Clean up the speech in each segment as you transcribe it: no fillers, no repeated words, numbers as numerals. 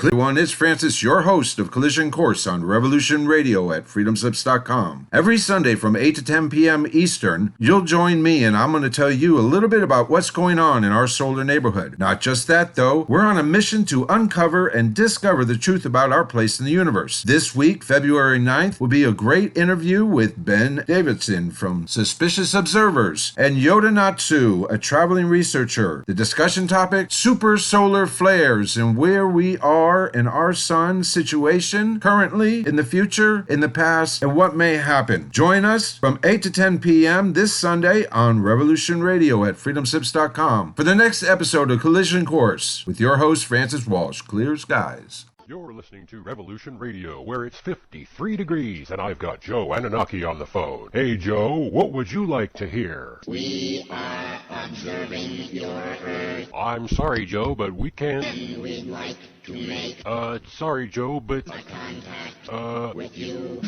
Everyone, it's Francis, your host of Collision Course on Revolution Radio at freedomslips.com. Every Sunday from 8 to 10 p.m. Eastern, you'll join me and I'm going to tell you a little bit about what's going on in our solar neighborhood. Not just that, though, we're on a mission to uncover and discover the truth about our place in the universe. This week, February 9th, will be a great interview with Ben Davidson from Suspicious Observers and Yuta Notsu, a traveling researcher. The discussion topic, super solar flares and where we are in our sun's situation currently, in the future, in the past, and what may happen. Join us from 8 to 10 p.m. this Sunday on Revolution Radio at freedomslips.com for the next episode of Collision Course with your host, Francis Walsh. Clear skies. You're listening to Revolution Radio, where it's 53 degrees, and I've got Joe Anunnaki on the phone. Hey, Joe, what would you like to hear? We are observing your Earth. I'm sorry, Joe, but we can't... And we'd like to make... sorry, Joe, but... a contact with you.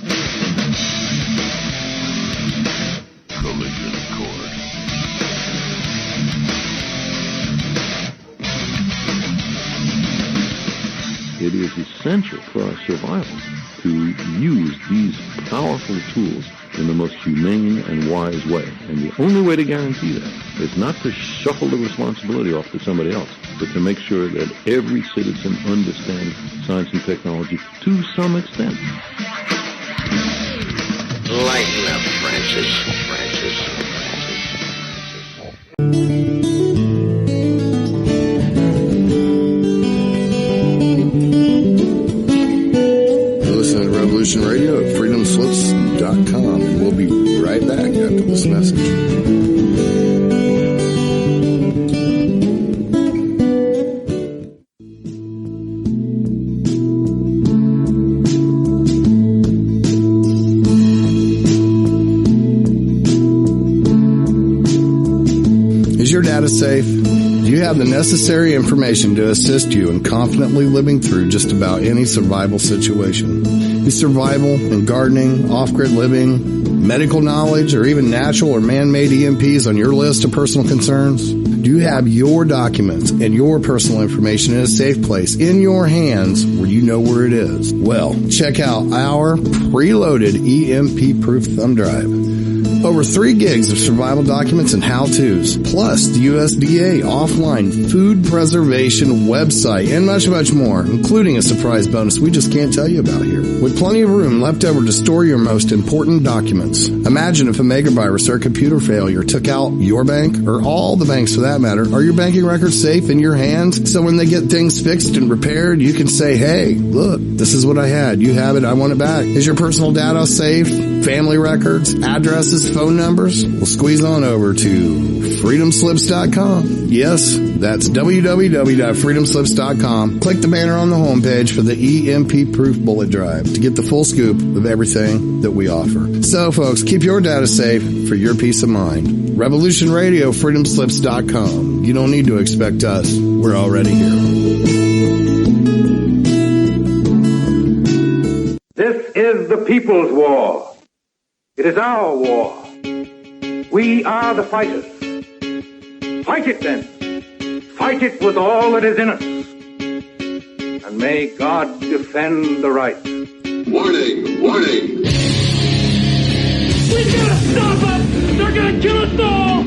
Collision Course. It is essential for our survival to use these powerful tools in the most humane and wise way. And the only way to guarantee that is not to shuffle the responsibility off to somebody else, but to make sure that every citizen understands science and technology to some extent. Lighten up, Francis. Revolution Radio at freedomslips.com, and we'll be right back after this message. Is your data safe? Do you have the necessary information to assist you in confidently living through just about any survival situation? Is survival and gardening, off-grid living, medical knowledge, or even natural or man-made EMPs on your list of personal concerns? Do you have your documents and your personal information in a safe place in your hands where you know where it is? Well, check out our preloaded EMP-proof thumb drive. Over 3 gigs of survival documents and how-tos, plus the USDA offline food preservation website, and much, much more, including a surprise bonus we just can't tell you about here. With plenty of room left over to store your most important documents. Imagine if a megavirus or a computer failure took out your bank, or all the banks for that matter. Are your banking records safe in your hands? So when they get things fixed and repaired, you can say, hey, look, this is what I had. You have it. I want it back. Is your personal data safe? Family records, addresses, phone numbers? Well, squeeze on over to freedomslips.com. Yes, that's www.freedomslips.com. Click the banner on the homepage for the EMP-proof bullet drive to get the full scoop of everything that we offer. So, folks, keep your data safe for your peace of mind. Revolution Radio, freedomslips.com. You don't need to expect us. We're already here. This is the people's war. It is our war. We are the fighters. Fight it then. Fight it with all that is in us. And may God defend the right. Warning! Warning! We gotta stop them! They're gonna kill us all!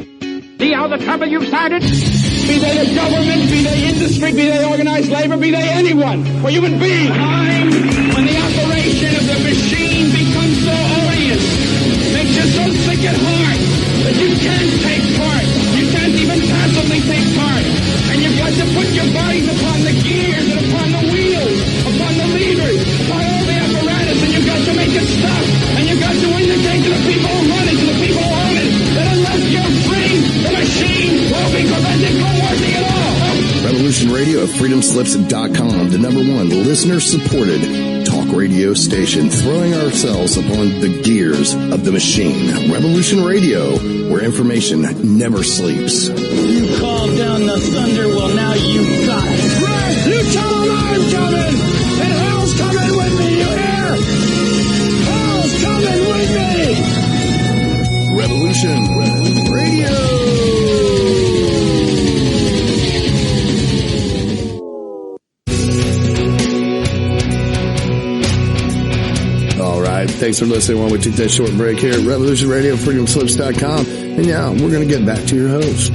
See how the trouble you've started? Be they the government, be they industry, be they organized labor, be they anyone, or human beings. Time when the operation of the machine becomes so odious, makes you so sick at heart that you can't take part. You can't even passively take part. And you've got to put your bodies upon the gears and upon the wheels, upon the levers, upon all the apparatus, and you've got to make it stop. And you've got to indicate to the people who run it, to the people who own it, that unless you're free, the machine will be prevented from working at all. Revolution Radio at freedomslips.com, the #1 listener-supported talk radio station, throwing ourselves upon the gears of the machine. Revolution Radio, where information never sleeps. You called down the thunder, well now you got it. Right! You tell them I'm coming! And hell's coming with me, you hear? Hell's coming with me! Revolution Radio! Thanks for listening while we took that short break here at Revolution Radio, freedomslips.com. And yeah, we're going to get back to your host.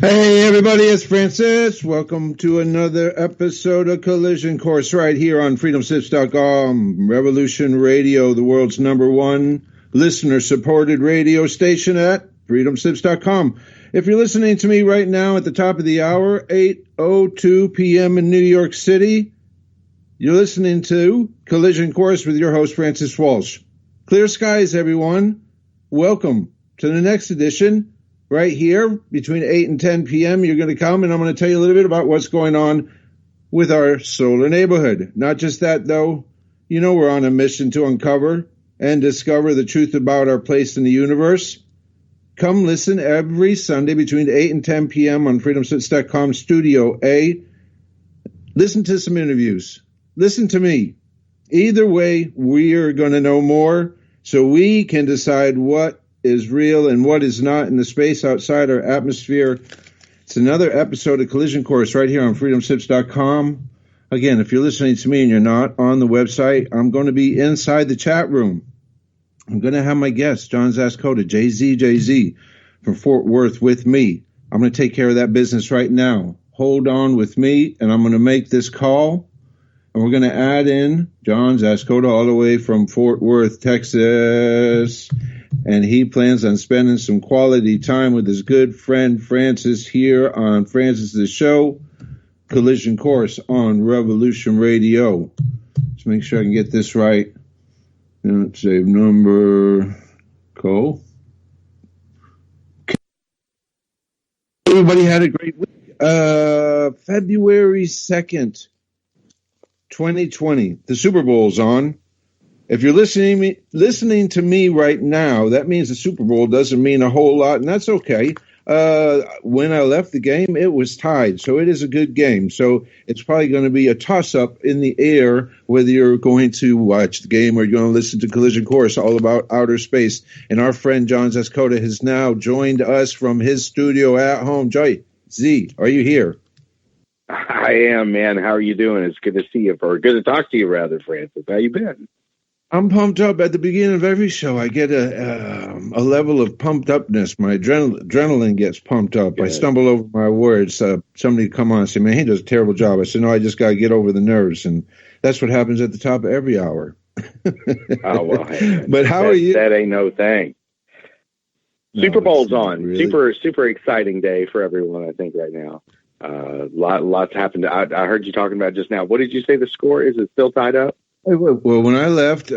Hey everybody, it's Francis. Welcome to another episode of Collision Course right here on freedomslips.com. Revolution Radio, the world's #1 listener-supported radio station at freedomslips.com. If you're listening to me right now at the top of the hour, 8:02 p.m. in New York City, you're listening to Collision Course with your host, Francis Walsh. Clear skies, everyone. Welcome to the next edition. Right here, between 8 and 10 p.m., you're going to come, and I'm going to tell you a little bit about what's going on with our solar neighborhood. Not just that, though. You know we're on a mission to uncover and discover the truth about our place in the universe. Come listen every Sunday between 8 and 10 p.m. on freedomslips.com Studio A. Listen to some interviews. Listen to me. Either way, we are going to know more so we can decide what is real and what is not in the space outside our atmosphere. It's another episode of Collision Course right here on freedomslips.com. Again, if you're listening to me and you're not on the website, I'm going to be inside the chat room. I'm going to have my guest, John Zascoda, JZ from Fort Worth with me. I'm going to take care of that business right now. Hold on with me, and I'm going to make this call. And we're going to add in John Zascoda all the way from Fort Worth, Texas. And he plans on spending some quality time with his good friend Francis here on Francis's show, Collision Course on Revolution Radio. Let's make sure I can get this right. Save number. Cole. Everybody had a great week. February 2nd, 2020. The Super Bowl's on. If you're listening to me right now, that means the Super Bowl doesn't mean a whole lot, and that's okay. When I left the game, it was tied, so it is a good game. So it's probably going to be a toss-up in the air whether you're going to watch the game or you're going to listen to Collision Course, all about outer space. And our friend John Zascoda has now joined us from his studio at home. Joy Z, are you here? I am, man. How are you doing? It's good to see you, or good to talk to you, rather, Francis. How you been? I'm pumped up. At the beginning of every show, I get a level of pumped upness. My adrenaline gets pumped up. Good. I stumble over my words. Somebody come on and say, man, he does a terrible job. I said, no, I just got to get over the nerves. And that's what happens at the top of every hour. Oh, well, hey, but how are you? That ain't no thing. Super Bowl's on. Really? Super exciting day for everyone, I think, right now. Lots happened. I heard you talking about just now. What did you say the score is? It still tied up? Well, when I left,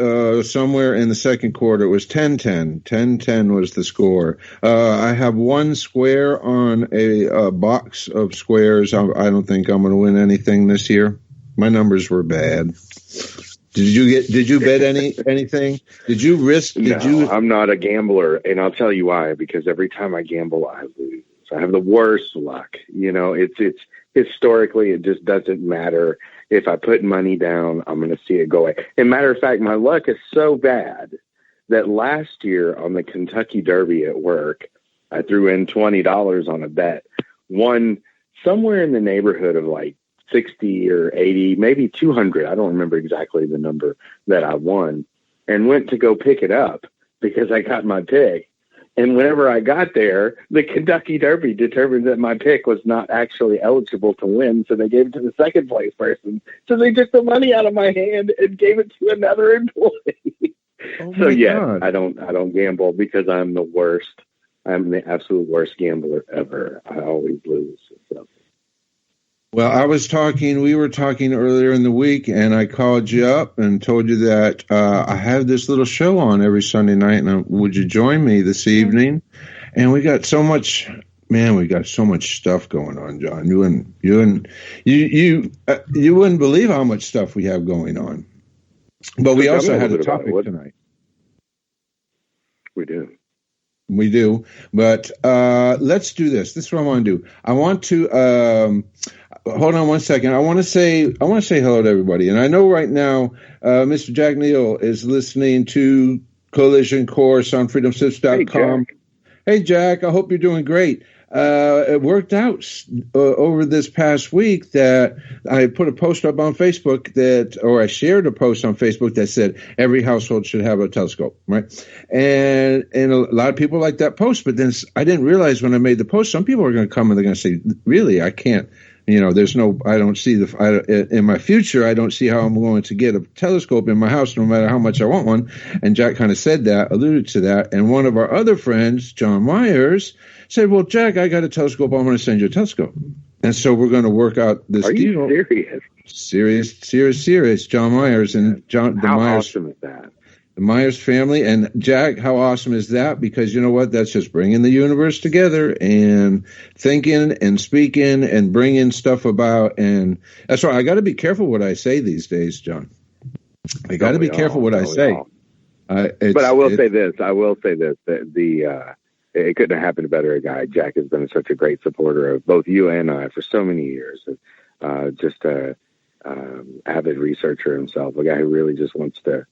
somewhere in the second quarter, it was 10-10. 10-10 was the score. I have one square on a box of squares. I don't think I'm going to win anything this year. My numbers were bad. Did you bet anything? Did you risk? No, I'm not a gambler, and I'll tell you why. Because every time I gamble, I lose. I have the worst luck. You know, it's historically, it just doesn't matter. If I put money down, I'm going to see it go away. And matter of fact, my luck is so bad that last year on the Kentucky Derby at work, I threw in $20 on a bet, won somewhere in the neighborhood of like 60 or 80, maybe 200. I don't remember exactly the number that I won, and went to go pick it up because I got my pick. And whenever I got there, the Kentucky Derby determined that my pick was not actually eligible to win, so they gave it to the second place person. So they took the money out of my hand and gave it to another employee. Oh so yeah, God. I don't gamble because I'm the worst. I'm the absolute worst gambler ever. I always lose. So. Well, we were talking earlier in the week, and I called you up and told you that I have this little show on every Sunday night, and would you join me this evening? And we got so much stuff going on, John. You wouldn't believe how much stuff we have going on. But we also had a topic tonight. We do. But let's do this. This is what I want to do. I want to hold on one second. I want to say hello to everybody. And I know right now Mr. Jack Neal is listening to Collision Course on freedomslips.com. Hey, Jack, I hope you're doing great. it worked out over this past week that I put a post up on Facebook or I shared a post on Facebook that said every household should have a telescope, right? And a lot of people liked that post, but then I didn't realize when I made the post, some people are going to come and they're going to say, really, I can't. I don't see in my future, I don't see how I'm going to get a telescope in my house no matter how much I want one. And Jack kind of alluded to that. And one of our other friends, John Myers, said, well, Jack, I got a telescope. I'm going to send you a telescope. And so we're going to work out this deal. Are you serious? Serious. John Myers and How awesome is that? The Myers family. And Jack, how awesome is that? Because you know what? That's just bringing the universe together and thinking and speaking and bringing stuff about. And that's why I got to be careful what I say these days, John. I got to be careful what I say. But I will say this. That it couldn't have happened to a better guy. Jack has been such a great supporter of both you and I for so many years. Just a avid researcher himself, a guy who really just wants to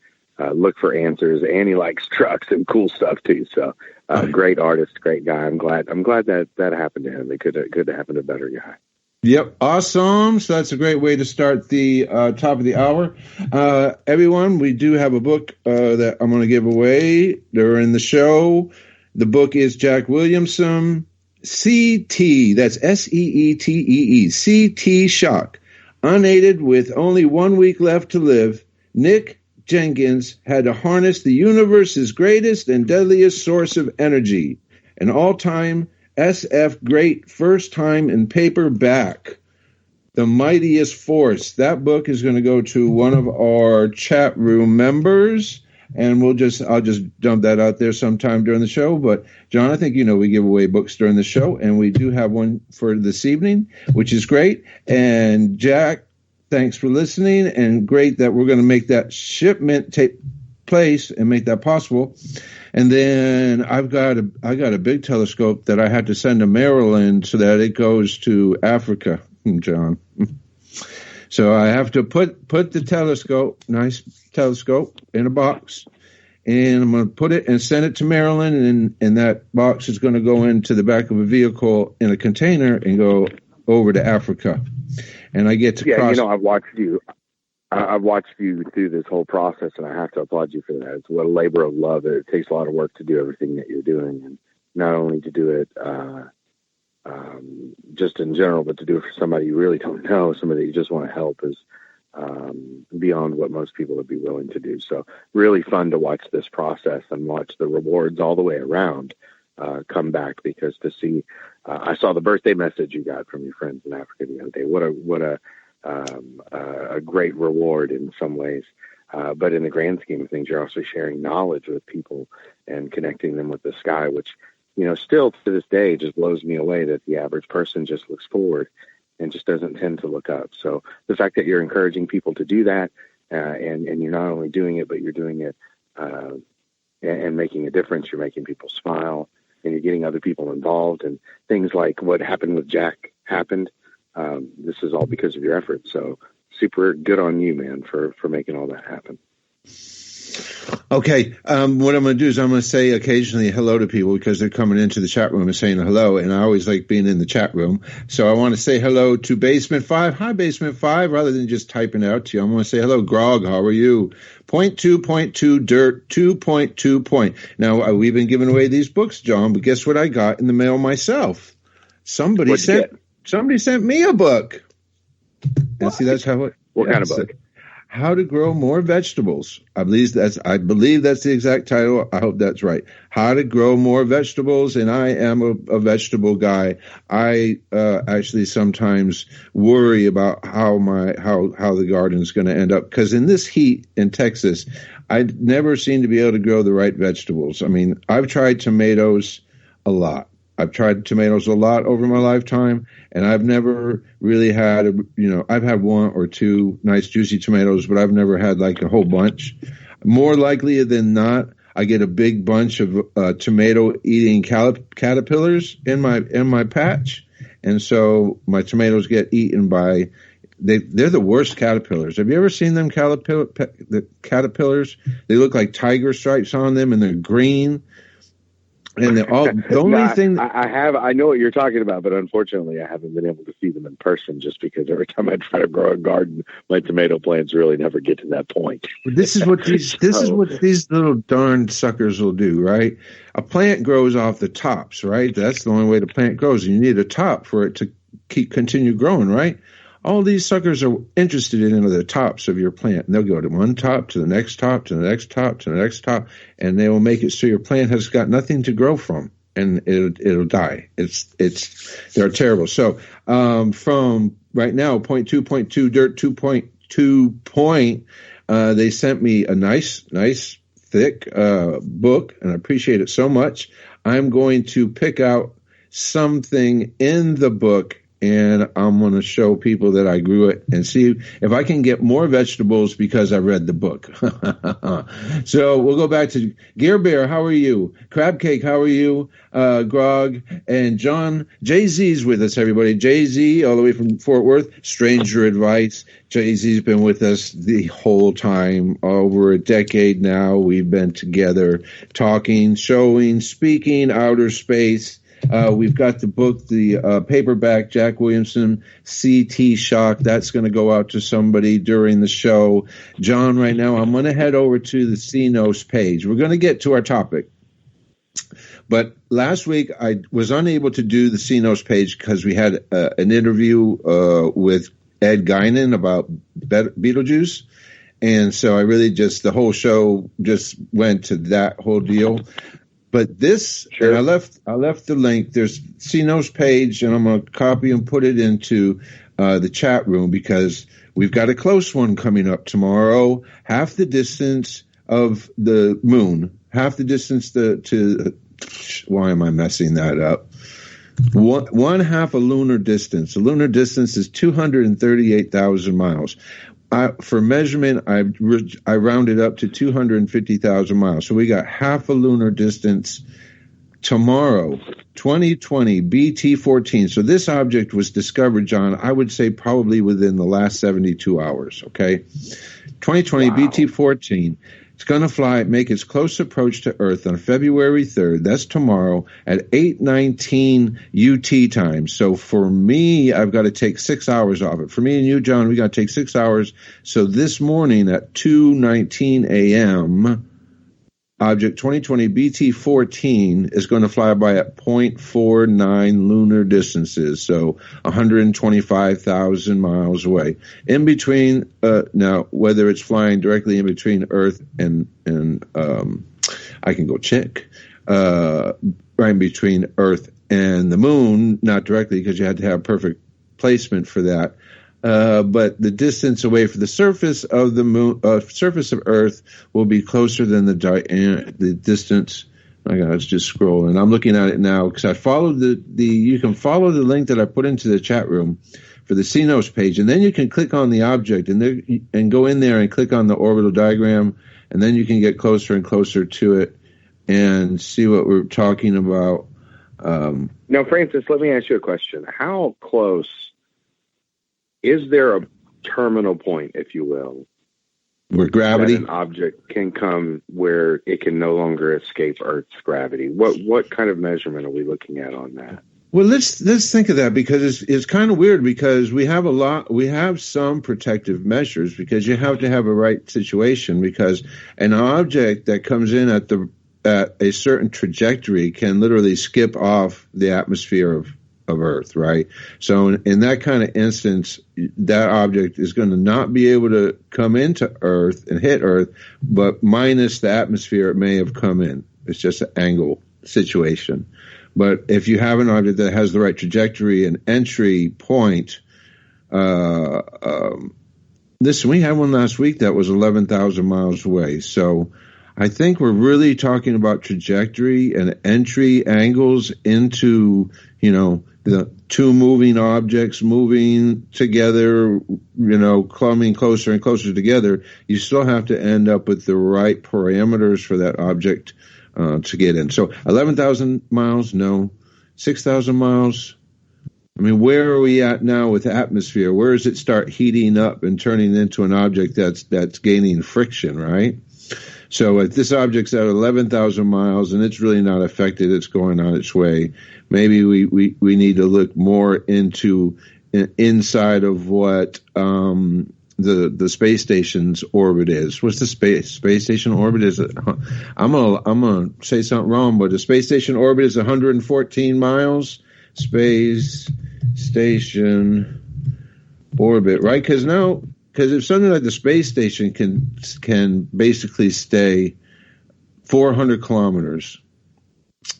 look for answers, and he likes trucks and cool stuff too. So, great artist, great guy. I'm glad that happened to him. It could have happened to a better guy. Yep. Awesome. So that's a great way to start the top of the hour. Everyone, we do have a book that I'm going to give away during the show. The book is Jack Williamson, CT, that's SEETEE, CT Shock. Unaided with only 1 week left to live, Nick Jenkins had to harness the universe's greatest and deadliest source of energy, an all-time SF great first time in paperback, The Mightiest Force. That book is going to go to one of our chat room members, and I'll just dump that out there sometime during the show. But John, I think we give away books during the show, and we do have one for this evening, which is great. And Jack, thanks for listening, and great that we're going to make that shipment take place and make that possible. And then I got a big telescope that I had to send to Maryland so that it goes to Africa, John. So I have to put the telescope, nice telescope, in a box, and I'm going to put it and send it to Maryland, and that box is going to go into the back of a vehicle in a container and go over to Africa. And I get to cross. I've watched you through this whole process, and I have to applaud you for that. It's what a labor of love. It takes a lot of work to do everything that you're doing, and not only to do it just in general, but to do it for somebody you really don't know, somebody you just want to help is beyond what most people would be willing to do. So really fun to watch this process and watch the rewards all the way around come back, because to see, I saw the birthday message you got from your friends in Africa the other day. What a great reward in some ways. But in the grand scheme of things, you're also sharing knowledge with people and connecting them with the sky, which, still to this day just blows me away that the average person just looks forward and just doesn't tend to look up. So the fact that you're encouraging people to do that, and you're not only doing it, but you're doing it and making a difference. You're making people smile, and you're getting other people involved, and things like what happened with Jack happened. This is all because of your efforts. So super good on you, man, for making all that happen. Okay. What I'm going to do is I'm going to say occasionally hello to people because they're coming into the chat room and saying hello. And I always like being in the chat room. So I want to say hello to Basement 5. Hi, Basement 5. Rather than just typing it out to you, I'm going to say hello, Grog. How are you? 0.2.2 dirt 2.2 point. Now, we've been giving away these books, John, but guess what I got in the mail myself? Somebody sent me a book. And see, that's how it. What kind of book? How to Grow More Vegetables. I believe that's the exact title. I hope that's right. How to Grow More Vegetables. And I am a vegetable guy. I actually sometimes worry about how the garden is going to end up, because in this heat in Texas, I never seem to be able to grow the right vegetables. I mean, I've tried tomatoes a lot. I've tried tomatoes a lot over my lifetime, and I've never really had, I've had one or two nice juicy tomatoes, but I've never had like a whole bunch. More likely than not, I get a big bunch of tomato-eating caterpillars in my patch, and so my tomatoes get eaten by. They're the worst caterpillars. Have you ever seen them the caterpillars? They look like tiger stripes on them, and they're green. And the only thing I know what you're talking about, but unfortunately I haven't been able to see them in person just because every time I try to grow a garden, my tomato plants really never get to that point. This is what these little darn suckers will do, right? A plant grows off the tops, right? That's the only way the plant grows. You need a top for it to continue growing, right? All these suckers are interested in the tops of your plant, and they'll go to one top, to the next top, to the next top, to the next top, and they will make it so your plant has got nothing to grow from, and it'll die. They're terrible. So from right now, 0.2, dirt 2.2 point, they sent me a nice thick book, and I appreciate it so much. I'm going to pick out something in the book, and I'm going to show people that I grew it and see if I can get more vegetables because I read the book. So we'll go back to Gear Bear. How are you? Crab Cake. How are you? Grog and John. Jay-Z's with us, everybody. Jay-Z all the way from Fort Worth. Stranger Advice. Jay-Z's been with us the whole time. Over a decade now. We've been together talking, showing, speaking, outer space. We've got the book, the paperback, Jack Williamson, CT Shock. That's going to go out to somebody during the show. John, right now, I'm going to head over to the CNOS page. We're going to get to our topic. But last week, I was unable to do the CNOS page because we had an interview with Ed Guinan about Betelgeuse. And so I really the whole show just went to that whole deal. But this, sure. And I left the link. There's CNO's page, and I'm going to copy and put it into the chat room because we've got a close one coming up tomorrow. Half the distance of the moon, half the distance to why am I messing that up? One half a lunar distance. A lunar distance is 238,000 miles. For measurement, I rounded up to 250,000 miles. So we got half a lunar distance tomorrow, 2020 BT14. So this object was discovered, John, I would say probably within the last 72 hours, okay? 2020 wow. BT14. It's going to fly, make its close approach to Earth on February 3rd. That's tomorrow at 8:19 UT time. So for me, I've got to take 6 hours off it. For me and you, John, we got to take 6 hours. So this morning at 2:19 a.m., object 2020 BT14 is going to fly by at 0.49 lunar distances, so 125,000 miles away. In between, now whether it's flying directly in between Earth and I can go check, right in between Earth and the Moon, not directly because you had to have perfect placement for that. But the distance away from the surface of the moon, surface of Earth, will be closer than the distance. I was just scrolling. I'm looking at it now because I followed you can follow the link that I put into the chat room for the CNOS page, and then you can click on the object and go in there and click on the orbital diagram, and then you can get closer and closer to it and see what we're talking about. Now, Francis, let me ask you a question. How close is there a terminal point, if you will, where gravity, that an object can come where it can no longer escape Earth's gravity? What kind of measurement are we looking at on that? Well, let's think of that because it's kind of weird because we have some protective measures because you have to have a right situation because an object that comes in at a certain trajectory can literally skip off the atmosphere of Earth, right? So in that kind of instance, that object is going to not be able to come into Earth and hit Earth, but minus the atmosphere it may have come in. It's just an angle situation. But if you have an object that has the right trajectory and entry point, listen, we had one last week that was 11,000 miles away. So I think we're really talking about trajectory and entry angles into, the two moving objects moving together, coming closer and closer together. You still have to end up with the right parameters for that object to get in. So 11,000 miles, no. 6,000 miles. I mean, where are we at now with the atmosphere? Where does it start heating up and turning into an object that's gaining friction, right? So if this object's at 11,000 miles and it's really not affected, it's going on its way, maybe we need to look more into inside of what the space station's orbit is. What's the space station orbit? Is it? I'm gonna say something wrong, but the space station orbit is 114 miles. Space station orbit, right? Because if something like the space station can basically stay 400 kilometers,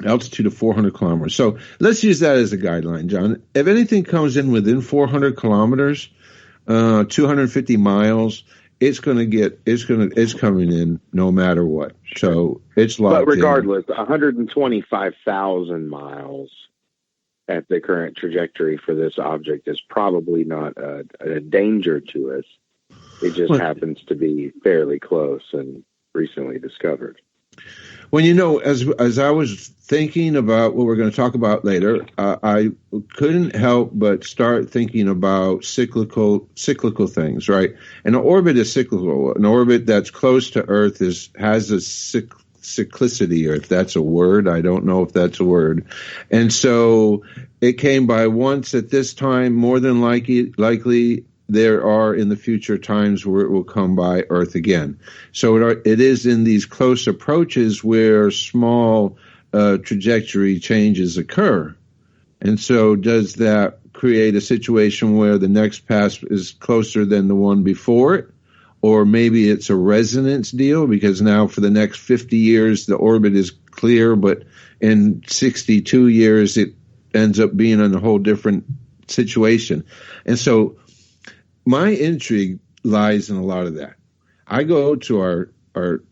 altitude of 400 kilometers. So let's use that as a guideline, John. If anything comes in within 400 kilometers, 250 miles, it's coming in no matter what. So it's locked in. But regardless, 125,000 miles at the current trajectory for this object is probably not a danger to us. It just happens to be fairly close and recently discovered. Well, as I was thinking about what we're going to talk about later, I couldn't help but start thinking about cyclical things, right? And an orbit is cyclical. An orbit that's close to Earth has a cyclicity, or if that's a word, I don't know if that's a word. And so it came by once at this time. More than likely there are in the future times where it will come by Earth again. So it is in these close approaches where small trajectory changes occur. And so does that create a situation where the next pass is closer than the one before it? Or maybe it's a resonance deal, because now for the next 50 years the orbit is clear, but in 62 years it ends up being in a whole different situation. And so my intrigue lies in a lot of that. I go to our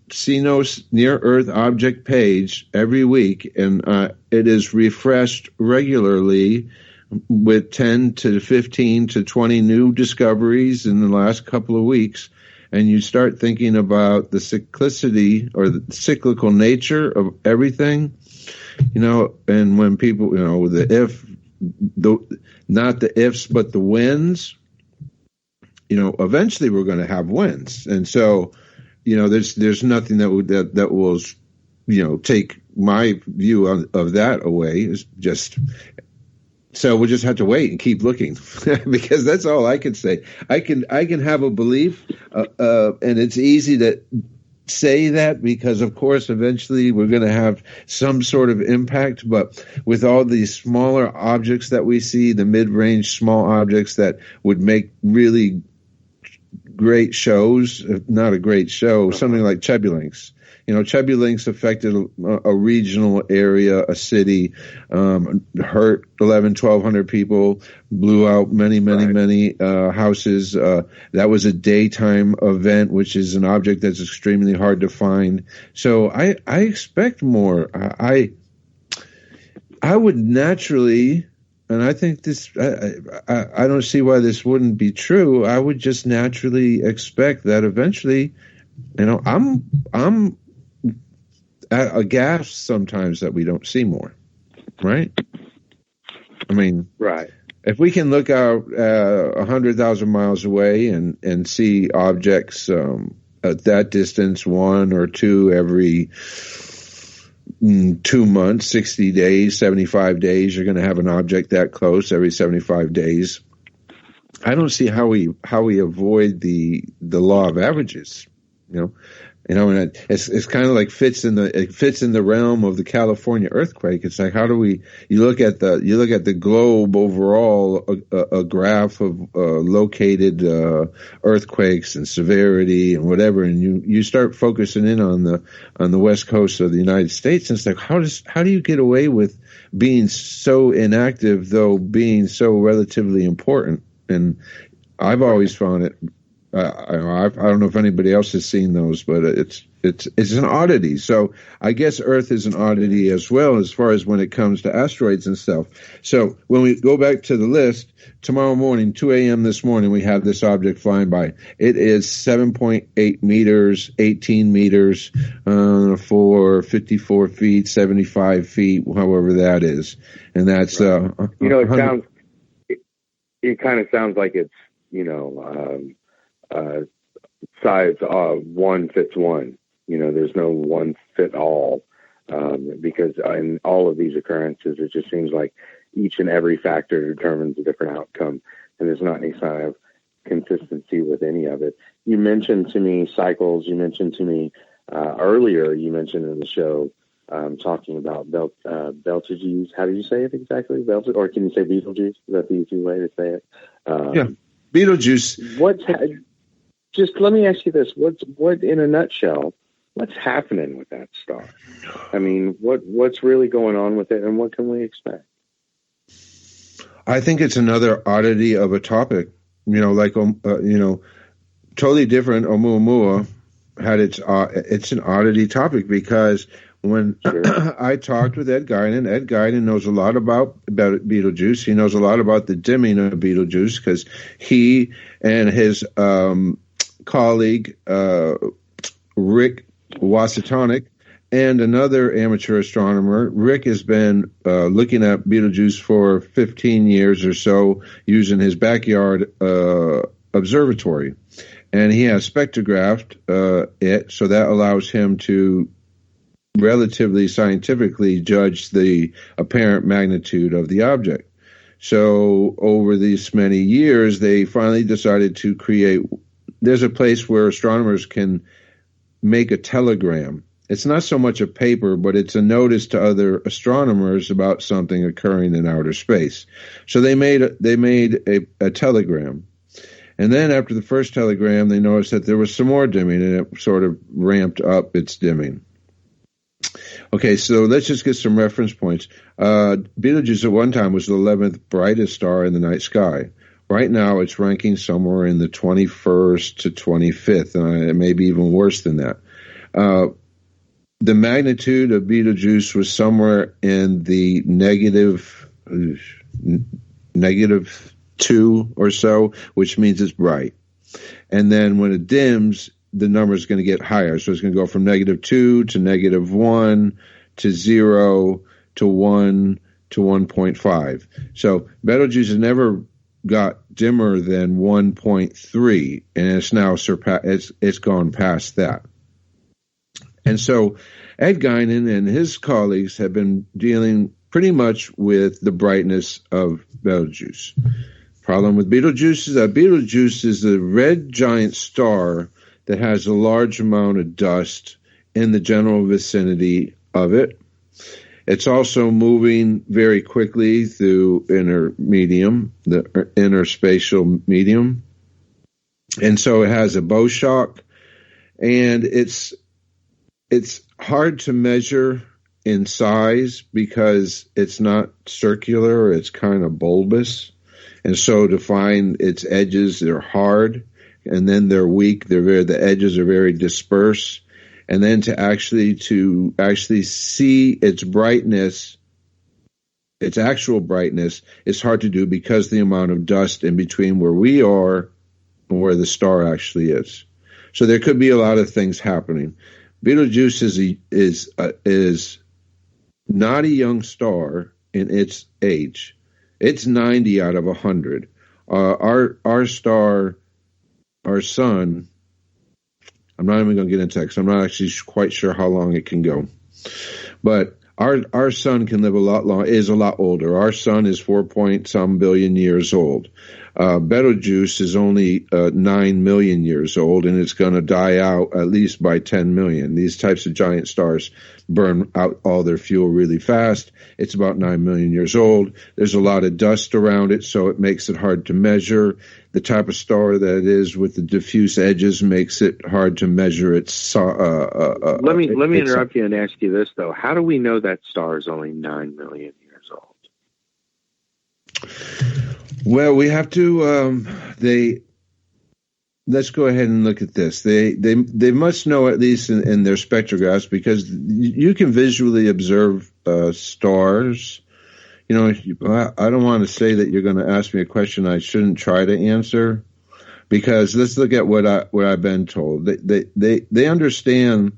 CNOS Near Earth Object page every week, and it is refreshed regularly with 10 to 15 to 20 new discoveries in the last couple of weeks. And you start thinking about the cyclicity or the cyclical nature of everything, and when people, not the ifs, but the whens, eventually we're going to have whens. And so, there's nothing that will, take my view of that away. Is just, so we'll just have to wait and keep looking because that's all I can say. I can have a belief, and it's easy to say that because, of course, eventually we're going to have some sort of impact. But with all these smaller objects that we see, the mid-range small objects that would make really great shows, not a great show, something like Chebulynx. Chebulynx affected a regional area, a city, hurt 1,200 people, blew out many houses. That was a daytime event, which is an object that's extremely hard to find. So I expect more. I would naturally, and I think this, I don't see why this wouldn't be true. I would just naturally expect that eventually, I'm aghast sometimes that we don't see more, right? I mean, right. If we can look out 100,000 miles away and see objects at that distance, one or two every 2 months, 60 days, 75 days, you're going to have an object that close every 75 days. I don't see how we avoid the law of averages, and it's kind of like fits in the realm of the California earthquake. It's like, how do you look at the globe overall, a graph of located earthquakes and severity and whatever, and you start focusing in on the west coast of the United States, and it's like, how do you get away with being so inactive though being so relatively important? And I've always found it. I don't know if anybody else has seen those, but it's an oddity. So I guess Earth is an oddity as well as far as when it comes to asteroids and stuff. So when we go back to the list, tomorrow morning, 2 a.m. this morning, we have this object flying by. It is 7.8 meters, 18 meters for 54 feet, 75 feet, however that is. And that's it kind of sounds like it's size one fits one. There's no one fit all, because in all of these occurrences, it just seems like each and every factor determines a different outcome, and there's not any sign of consistency with any of it. You mentioned to me cycles. You mentioned to me earlier, you mentioned in the show, talking about Betelgeuse. How do you say it exactly? Or can you say Betelgeuse? Is that the easy way to say it? Yeah, Betelgeuse. Just let me ask you this: what in a nutshell? What's happening with that star? I mean, what's really going on with it, and what can we expect? I think it's another oddity of a topic. Totally different. Oumuamua had it's an oddity topic, because when I talked with Ed Guinan knows a lot about Betelgeuse. He knows a lot about the dimming of Betelgeuse, because he and his colleague Rick Wasatonic and another amateur astronomer, Rick, has been looking at Betelgeuse for 15 years or so using his backyard observatory. And he has spectrographed it, so that allows him to relatively scientifically judge the apparent magnitude of the object. So over these many years, they finally decided to create, there's a place where astronomers can make a telegram. It's not so much a paper, but it's a notice to other astronomers about something occurring in outer space. So they made a telegram. And then after the first telegram, they noticed that there was some more dimming, and it sort of ramped up its dimming. Okay, so let's just get some reference points. Betelgeuse at one time was the 11th brightest star in the night sky. Right now, it's ranking somewhere in the 21st to 25th, and it may be even worse than that. The magnitude of Betelgeuse was somewhere in the negative 2 or so, which means it's bright. And then when it dims, the number is going to get higher. So it's going to go from -2 to -1 to 0 to 1 to 1.5. So Betelgeuse has never got dimmer than 1.3, and it's now it's gone past that. And so Ed Guinan and his colleagues have been dealing pretty much with the brightness of Betelgeuse. Problem with Betelgeuse is that Betelgeuse is a red giant star that has a large amount of dust in the general vicinity of it. It's also moving very quickly through the inner spatial medium. And so it has a bow shock, and it's hard to measure in size because it's not circular, it's kind of bulbous. And so to find its edges, they're hard, and then they're weak. The edges are very dispersed. And then to actually see its brightness, its actual brightness, is hard to do because the amount of dust in between where we are and where the star actually is. So there could be a lot of things happening. Betelgeuse is not a young star in its age. It's 90 out of 100. Our star, our sun, I'm not even going to get into that because I'm not actually quite sure how long it can go. But our sun can live a lot long, is a lot older. Our sun is 4-point-some billion years old. Betelgeuse is only 9 million years old, and it's going to die out at least by 10 million. These types of giant stars burn out all their fuel really fast. It's about 9 million years old. There's a lot of dust around it, so it makes it hard to measure. The type of star that it is with the diffuse edges makes it hard to measure its. Let me interrupt you and ask you this, though. How do we know that star is only 9 million years old? Well, we have to. Let's go ahead and look at this. They must know, at least in their spectrographs, because you can visually observe stars. You know, I don't want to say that you're going to ask me a question I shouldn't try to answer, because let's look at what I've been told. They understand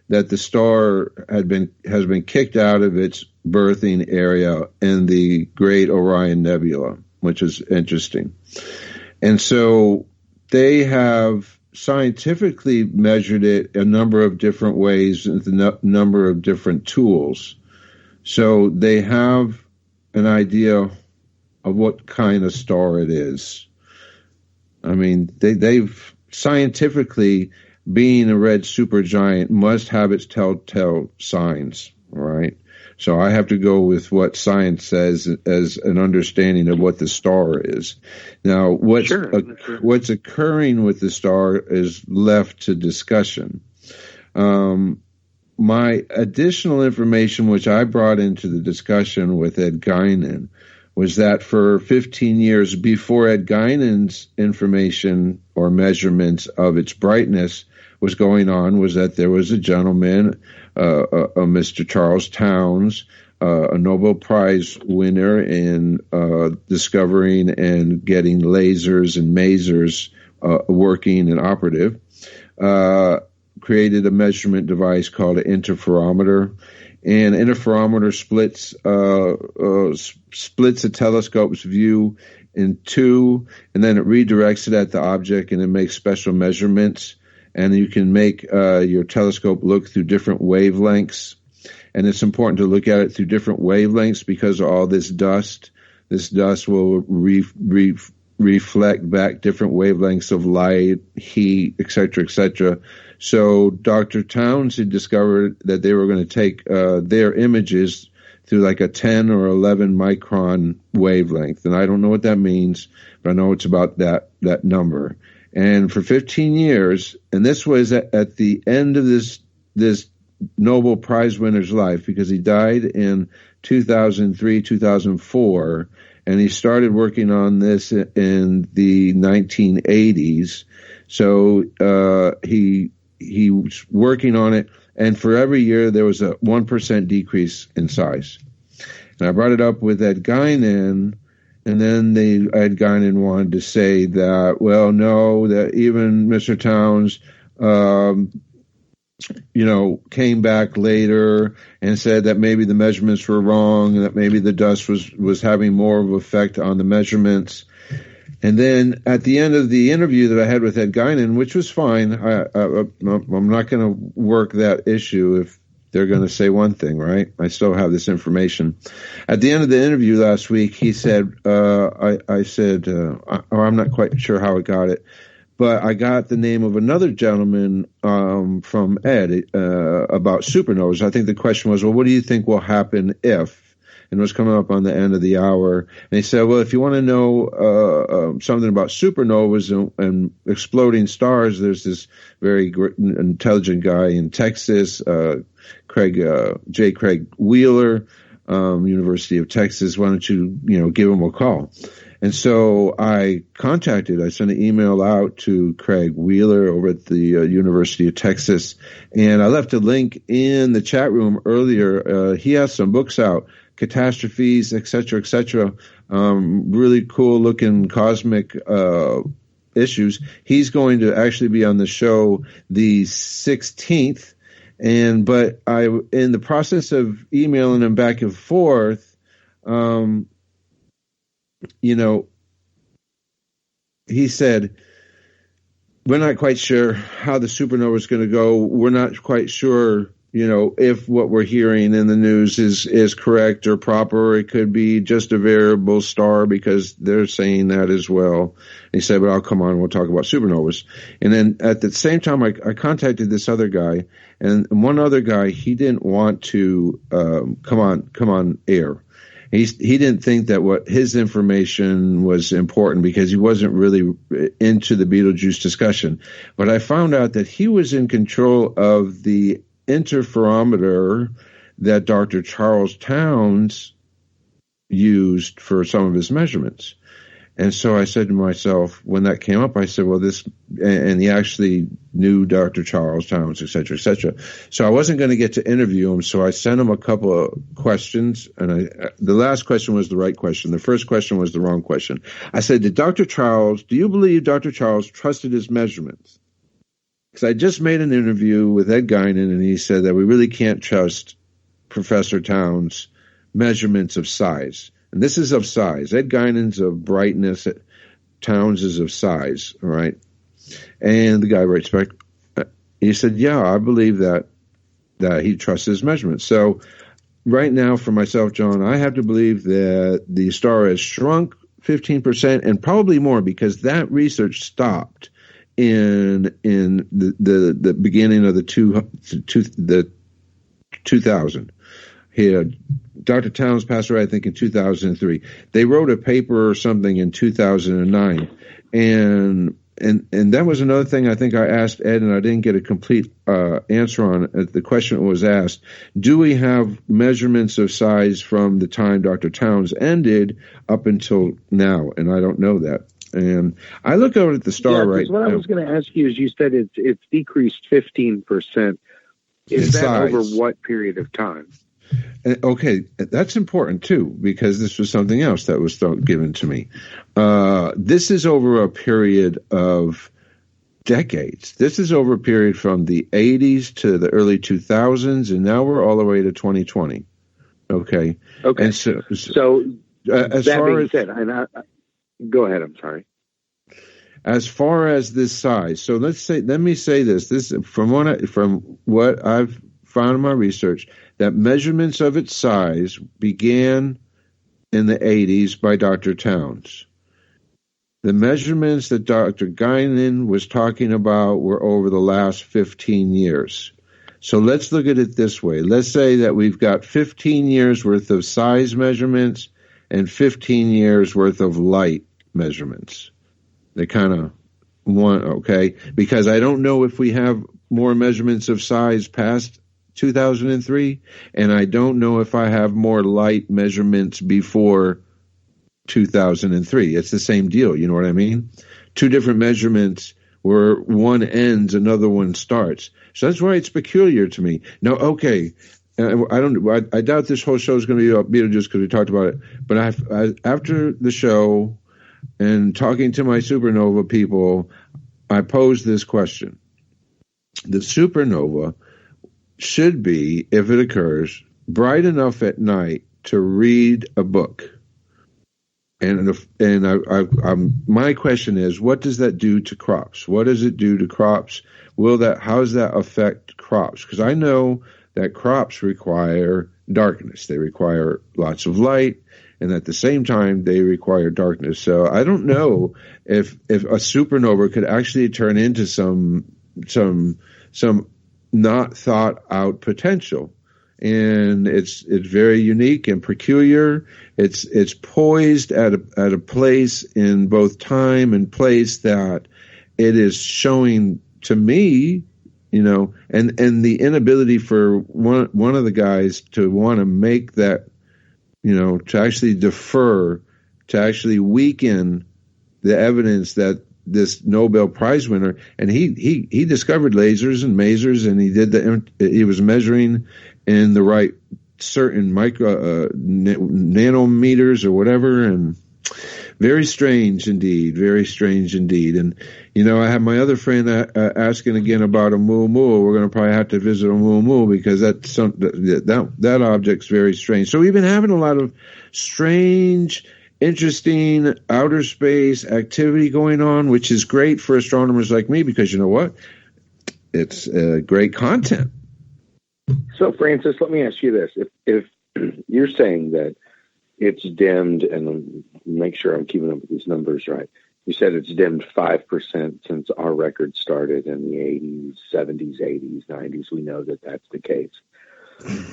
that the star has been kicked out of its birthing area in the Great Orion Nebula, which is interesting. And so they have scientifically measured it a number of different ways with a number of different tools. So they have an idea of what kind of star it is. I mean, they've scientifically, being a red supergiant must have its telltale signs, right? So I have to go with what science says as an understanding of what the star is. Now, what's occurring with the star is left to discussion. My additional information, which I brought into the discussion with Ed Guinan, was that for 15 years before Ed Guinan's information or measurements of its brightness was going on, was that there was a gentleman, a Mr. Charles Towns, a Nobel Prize winner in discovering and getting lasers and masers working and operative, created a measurement device called an interferometer. And interferometer splits a telescope's view in two, and then it redirects it at the object, and it makes special measurements. And you can make your telescope look through different wavelengths. And it's important to look at it through different wavelengths because of all this dust. This dust will reflect back different wavelengths of light, heat, etc., So Dr. Towns had discovered that they were going to take their images through like a 10 or 11 micron wavelength. And I don't know what that means, but I know it's about that number. And for 15 years, and this was at the end of this Nobel Prize winner's life, because he died in 2003, 2004, and he started working on this in the 1980s. So he was working on it, and for every year there was a 1% decrease in size. And I brought it up with Ed Guinan, and then Ed Guinan wanted to say that, well, no, that even Mr. Towns, came back later and said that maybe the measurements were wrong and that maybe the dust was having more of an effect on the measurements. And then at the end of the interview that I had with Ed Guinan, which was fine, I'm not going to work that issue if they're going to say one thing, right? I still have this information. At the end of the interview last week, he said, I said, I'm not quite sure how I got it, but I got the name of another gentleman from Ed about supernovas. I think the question was, well, what do you think will happen if? And it was coming up on the end of the hour. And he said, well, if you want to know something about supernovas and exploding stars, there's this very intelligent guy in Texas, Craig Wheeler, University of Texas. Why don't you, give him a call? And so I sent an email out to Craig Wheeler over at the University of Texas, and I left a link in the chat room earlier. He has some books out, Catastrophes, etc., really cool looking cosmic issues. He's going to actually be on the show the 16th, but in the process of emailing him back and forth, he said, we're not quite sure how the supernova is going to go. We're not quite sure, if what we're hearing in the news is correct or proper. Or it could be just a variable star because they're saying that as well. And he said, but I'll come on, we'll talk about supernovas. And then at the same time, I contacted this other guy, and one other guy, he didn't want to come on air. He didn't think that what his information was important because he wasn't really into the Betelgeuse discussion. But I found out that he was in control of the interferometer that Dr. Charles Towns used for some of his measurements. And so I said to myself, when that came up, I said, well, and he actually knew Dr. Charles Towns, et cetera, So I wasn't going to get to interview him. So I sent him a couple of questions, and the last question was the right question. The first question was the wrong question. I said, do you believe Dr. Charles trusted his measurements? Because I just made an interview with Ed Guinan, and he said that we really can't trust Professor Towns' measurements of size. And this is of size. Ed Guinan's of brightness. Towns is of size, all right? And the guy writes back, he said, yeah, I believe that he trusts his measurements. So right now for myself, John, I have to believe that the star has shrunk 15% and probably more, because that research stopped in the beginning of the 2000. Dr. Towns passed away, I think, in 2003. They wrote a paper or something in 2009, and that was another thing I think I asked Ed, and I didn't get a complete answer on. The question was asked: do we have measurements of size from the time Dr. Towns ended up until now? And I don't know that. And I look over at the star right now. What I was going to ask you is, you said it's decreased 15%. Is that size. Over what period of time? Okay, that's important too, because this was something else that was given to me. This is over a period of decades. This is over a period from the 80s to the early 2000s, and now we're all the way to 2020. Okay. And so as that far being as said, go ahead. I'm sorry. As far as this size, so let me say this. This from what I've found in my research, that measurements of its size began in the 80s by Dr. Towns. The measurements that Dr. Guinan was talking about were over the last 15 years. So let's look at it this way. Let's say that we've got 15 years worth of size measurements and 15 years worth of light measurements. They kind of want, okay? Because I don't know if we have more measurements of size past 2003, and I don't know if I have more light measurements before 2003. It's the same deal, you know what I mean? Two different measurements where one ends, another one starts. So that's why it's peculiar to me. Now, okay, I doubt this whole show is going to be about Betelgeuse because we talked about it, but after the show and talking to my supernova people, I posed this question. The supernova should be, if it occurs, bright enough at night to read a book. And my question is, what does that do to crops? What does it do to crops? How does that affect crops? Because I know that crops require darkness. They require lots of light, and at the same time, they require darkness. So I don't know if a supernova could actually turn into some not thought out potential. And it's very unique and peculiar. It's poised at a place in both time and place that it is showing to me, you know, and the inability for one of the guys to want to make that, you know, to actually defer, to actually weaken the evidence that this Nobel Prize winner, and he discovered lasers and masers, and he was measuring in the right certain nanometers or whatever, and very strange indeed. And you know, I have my other friend asking again about a Oumuamua. We're going to probably have to visit Oumuamua because that object's very strange. So we've been having a lot of strange, interesting outer space activity going on, which is great for astronomers like me because you know what? It's great content. So, Francis, let me ask you this. If you're saying that it's dimmed, and make sure I'm keeping up with these numbers right, you said it's dimmed 5% since our record started in the 80s, 70s, 80s, 90s. We know that that's the case.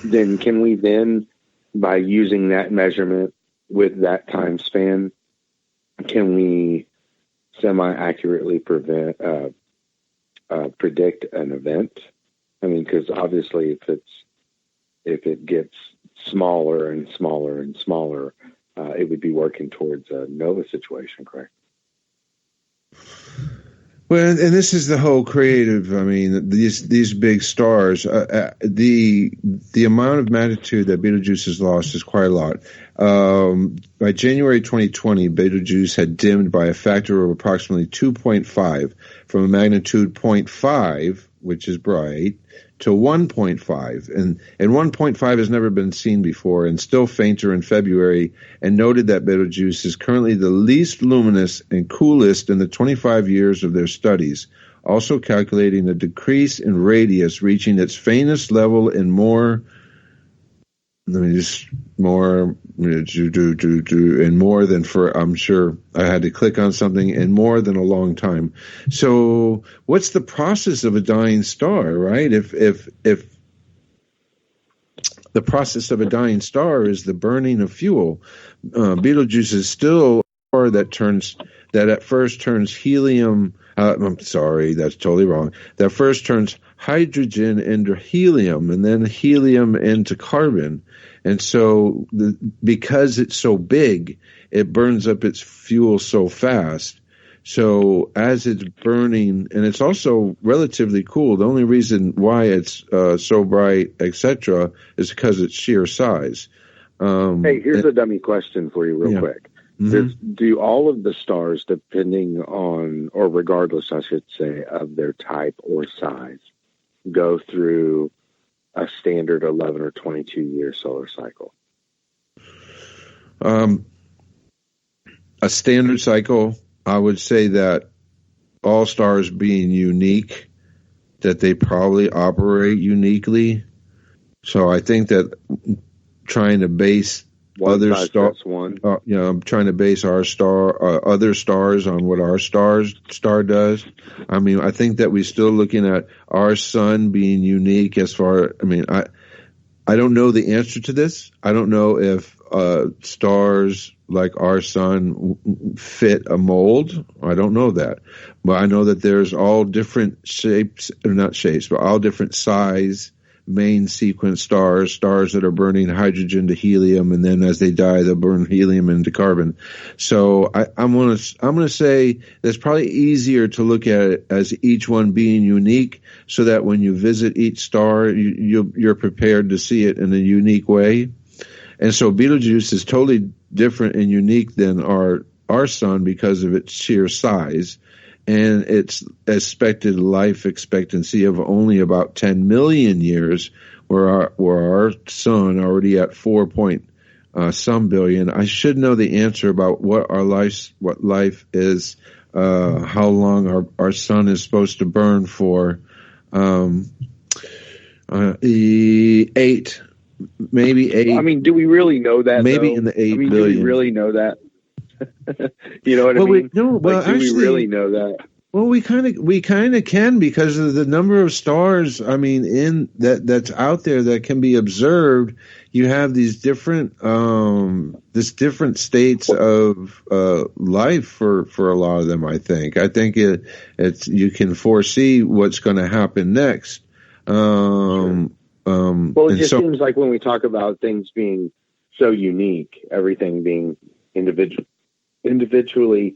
Then can we then, by using that measurement with that time span, can we semi-accurately predict an event? I mean, because obviously, if it gets smaller and smaller and smaller, it would be working towards a nova situation, correct? Well, and this is the whole creative. I mean, these big stars, the amount of magnitude that Betelgeuse has lost is quite a lot. By January 2020, Betelgeuse had dimmed by a factor of approximately 2.5 from a magnitude 0.5, which is bright, to 1.5, and 1.5 has never been seen before, and still fainter in February, and noted that Betelgeuse is currently the least luminous and coolest in the 25 years of their studies, also calculating a decrease in radius reaching its faintest level in more than for, I'm sure I had to click on something, in more than a long time. So what's the process of a dying star, right? If the process of a dying star is the burning of fuel, Betelgeuse is still a star that at first turns helium. I'm sorry, that's totally wrong. That first turns hydrogen into helium, and then helium into carbon. And so because it's so big, it burns up its fuel so fast. So as it's burning, and it's also relatively cool, the only reason why it's so bright, etc., is because its sheer size. Hey, here's a dummy question for you real quick. Mm-hmm. Do all of the stars, depending on, or regardless, I should say, of their type or size, go through a standard 11 or 22-year solar cycle? A standard cycle, I would say that all stars being unique, that they probably operate uniquely. So I think that trying to base other stars, I'm trying to base our star, other stars on what our star does. I mean, I think that we're still looking at our sun being unique as far. I mean, I don't know the answer to this. I don't know if stars like our sun fit a mold. I don't know that, but I know that there's all different shapes, or not shapes, but all different size main sequence stars that are burning hydrogen to helium, and then as they die, they'll burn helium into carbon. So I'm gonna say it's probably easier to look at it as each one being unique, so that when you visit each star, you're prepared to see it in a unique way. And so Betelgeuse is totally different and unique than our sun because of its sheer size and its expected life expectancy of only about 10 million years, where our sun already at 4 point some billion. I should know the answer about what life is, how long our sun is supposed to burn for. 8, maybe 8. I mean, do we really know that? Maybe though? in the 8 billion. Do we really know that? You know what I mean? Do we really know that? Well, we kind of can, because of the number of stars. I mean, in that's out there that can be observed. You have these different states of life for a lot of them. I think it's you can foresee what's going to happen next. Well, it just seems like when we talk about things being so unique, everything being individually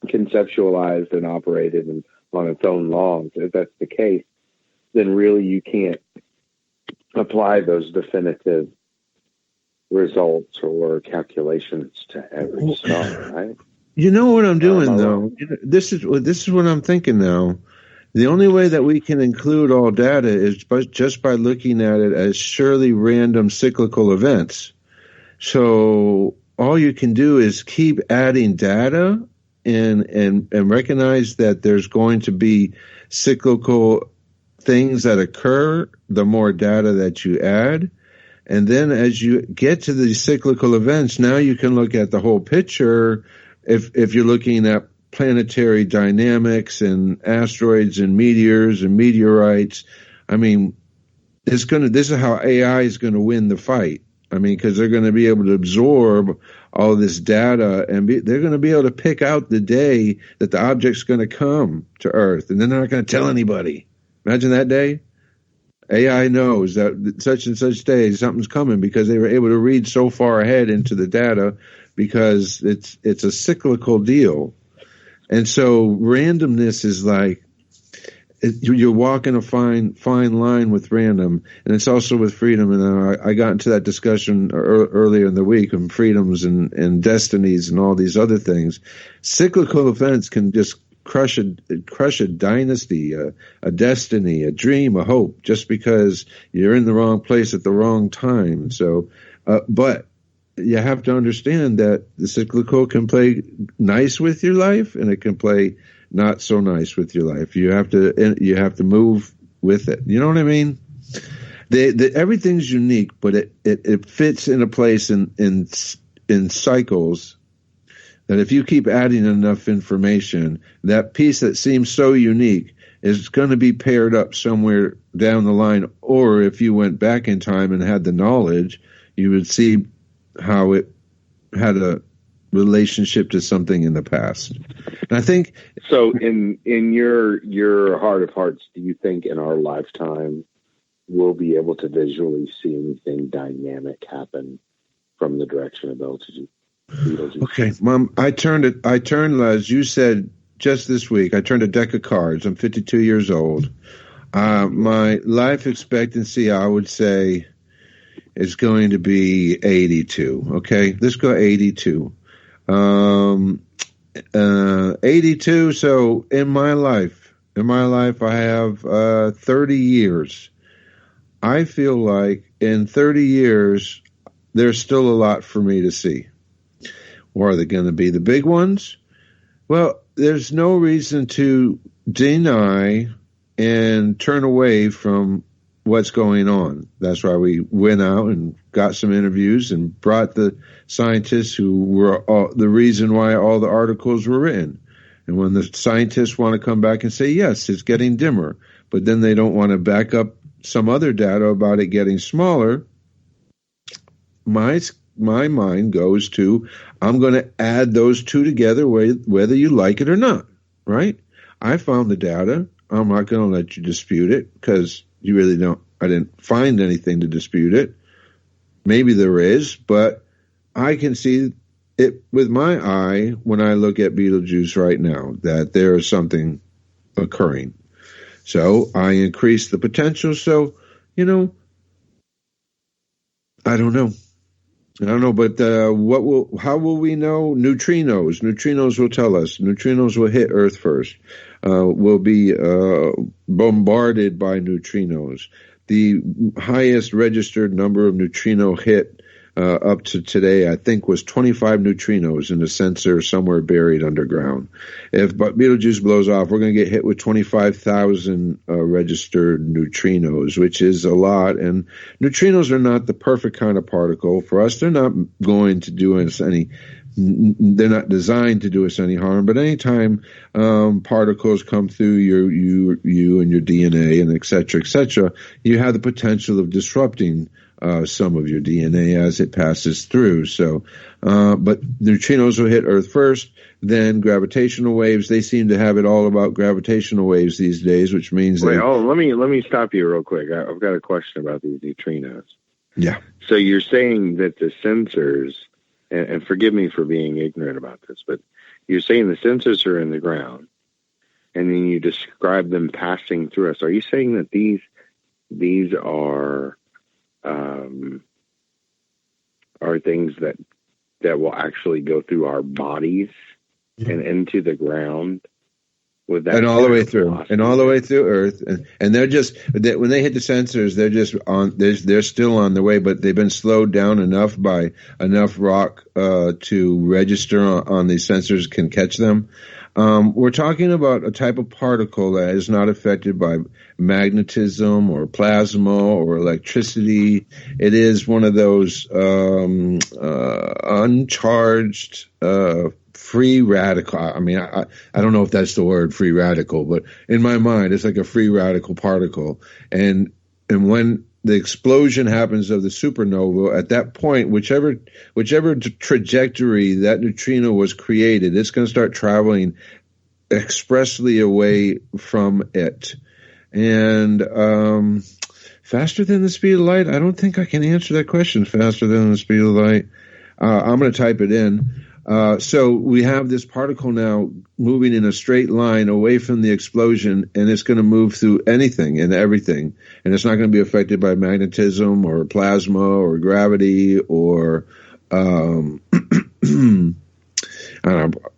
conceptualized and operated and on its own laws, if that's the case, then really you can't apply those definitive results or calculations to every star, right? You know what I'm doing, though? This is what I'm thinking now. The only way that we can include all data is just by looking at it as surely random cyclical events. So all you can do is keep adding data and recognize that there's going to be cyclical things that occur the more data that you add. And then as you get to these cyclical events, now you can look at the whole picture. If you're looking at planetary dynamics and asteroids and meteors and meteorites, I mean, this is how AI is going to win the fight. I mean, because they're going to be able to absorb all this data, and they're going to be able to pick out the day that the object's going to come to Earth, and then they're not going to tell anybody. Imagine that day. AI knows that such and such day something's coming because they were able to read so far ahead into the data, because it's a cyclical deal. And so randomness is like, you're walking a fine line with random, and it's also with freedom. And I got into that discussion earlier in the week on freedoms and destinies and all these other things. Cyclical events can just crush a dynasty, a destiny, a dream, a hope, just because you're in the wrong place at the wrong time. So, but you have to understand that the cyclical can play nice with your life, and it can play not so nice with your life. You have to move with it. You know what I mean? Everything's unique, but it fits in a place in cycles that if you keep adding enough information, that piece that seems so unique is going to be paired up somewhere down the line. Or if you went back in time and had the knowledge, you would see how it had a relationship to something in the past. And I think so. In your heart of hearts, do you think in our lifetime we'll be able to visually see anything dynamic happen from the direction of Betelgeuse? Okay, Mom, I turned, as you said, just this week, I turned a deck of cards. I'm 52 years old. My life expectancy, I would say, is going to be 82. Okay, let's go 82. 82. So in my life, I have 30 years. I feel like in 30 years, there's still a lot for me to see. Or are they going to be the big ones? Well, there's no reason to deny and turn away from what's going on. That's why we went out and got some interviews and brought the scientists who were the reason why all the articles were written. And when the scientists want to come back and say, yes, it's getting dimmer, but then they don't want to back up some other data about it getting smaller, my mind goes to, I'm going to add those two together, whether you like it or not, right? I found the data. I'm not going to let you dispute it because you really don't. I didn't find anything to dispute it. Maybe there is, but I can see it with my eye when I look at Betelgeuse right now, that there is something occurring. So I increase the potential. So, I don't know. But how will we know? Neutrinos will tell us. Neutrinos will hit Earth first. We'll be bombarded by neutrinos. The highest registered number of neutrino hit up to today, I think, was 25 neutrinos in a sensor somewhere buried underground. If Betelgeuse blows off, we're going to get hit with 25,000 registered neutrinos, which is a lot. And neutrinos are not the perfect kind of particle. For us, they're not going to do us any. They're not designed to do us any harm. But anytime particles come through you and your DNA and et cetera, you have the potential of disrupting some of your DNA as it passes through. So, but neutrinos will hit Earth first, then gravitational waves. They seem to have it all about gravitational waves these days, which means let me stop you real quick. I've got a question about these neutrinos. Yeah. So you're saying that the sensors, and forgive me for being ignorant about this, but you're saying the sensors are in the ground, and then you describe them passing through us. Are you saying that these are things that will actually go through our bodies and into the ground with that, and all the way through Earth, and they're just when they hit the sensors, they're just on. They're still on the way, but they've been slowed down enough by enough rock to register on these sensors can catch them. We're talking about a type of particle that is not affected by magnetism or plasma or electricity. It is one of those uncharged free radical. I mean, I don't know if that's the word, free radical, but in my mind, it's like a free radical particle. And when the explosion happens of the supernova, at that point, whichever trajectory that neutrino was created, it's going to start traveling expressly away from it. And faster than the speed of light? I don't think I can answer that question faster than the speed of light. I'm going to type it in. So we have this particle now moving in a straight line away from the explosion, and it's going to move through anything and everything. And it's not going to be affected by magnetism or plasma or gravity or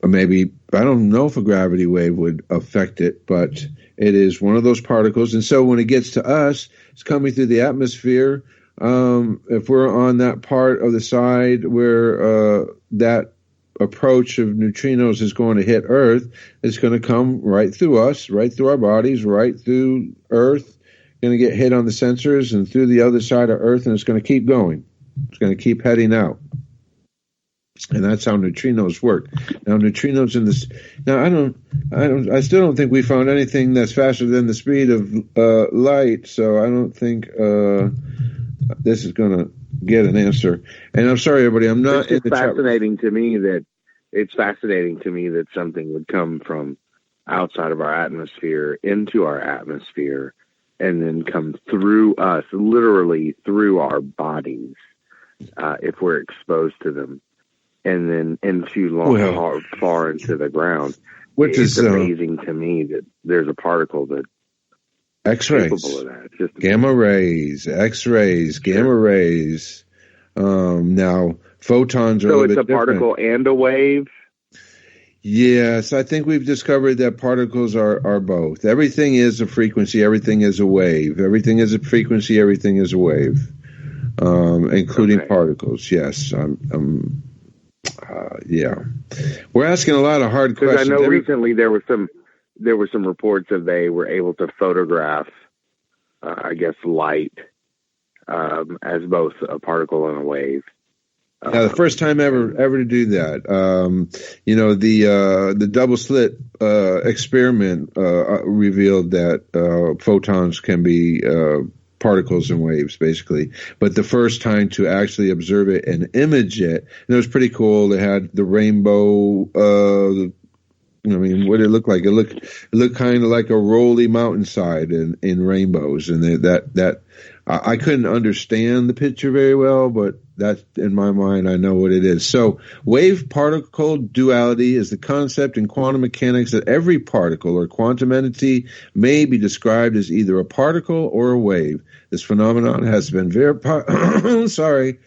maybe, I don't know if a gravity wave would affect it, but it is one of those particles. And so when it gets to us, it's coming through the atmosphere. If we're on that part of the side where that approach of neutrinos is going to hit Earth, it's going to come right through us, right through our bodies, right through Earth, going to get hit on the sensors and through the other side of Earth, and it's going to keep going. It's going to keep heading out. And that's how neutrinos work. Now, neutrinos in this. Now, I still don't think we found anything that's faster than the speed of light. So I don't think this is going to get an answer. And I'm sorry, everybody. I'm not. It's fascinating to me that something would come from outside of our atmosphere into our atmosphere, and then come through us, literally through our bodies, if we're exposed to them. And then far into the ground. Which it's is amazing to me that there's a particle that X-rays, capable of that. Just gamma rays, X-rays, gamma rays. Now photons are. So it's a particle and a wave. Yes, I think we've discovered that particles are both. Everything is a frequency. Everything is a wave. Everything is a frequency. Everything is a wave, including particles. Yes, yeah, we're asking a lot of hard questions. I know recently there were some reports that they were able to photograph, I guess, light as both a particle and a wave. The first time ever to do that. The double slit experiment revealed that photons can be particles and waves, basically. But the first time to actually observe it and image it, and it was pretty cool. They had the rainbow. What did it look like? It looked kind of like a rolly mountainside in rainbows, and that I couldn't understand the picture very well, but that's in my mind. I know what it is. So, wave-particle duality is the concept in quantum mechanics that every particle or quantum entity may be described as either a particle or a wave. This phenomenon has been verified. Sorry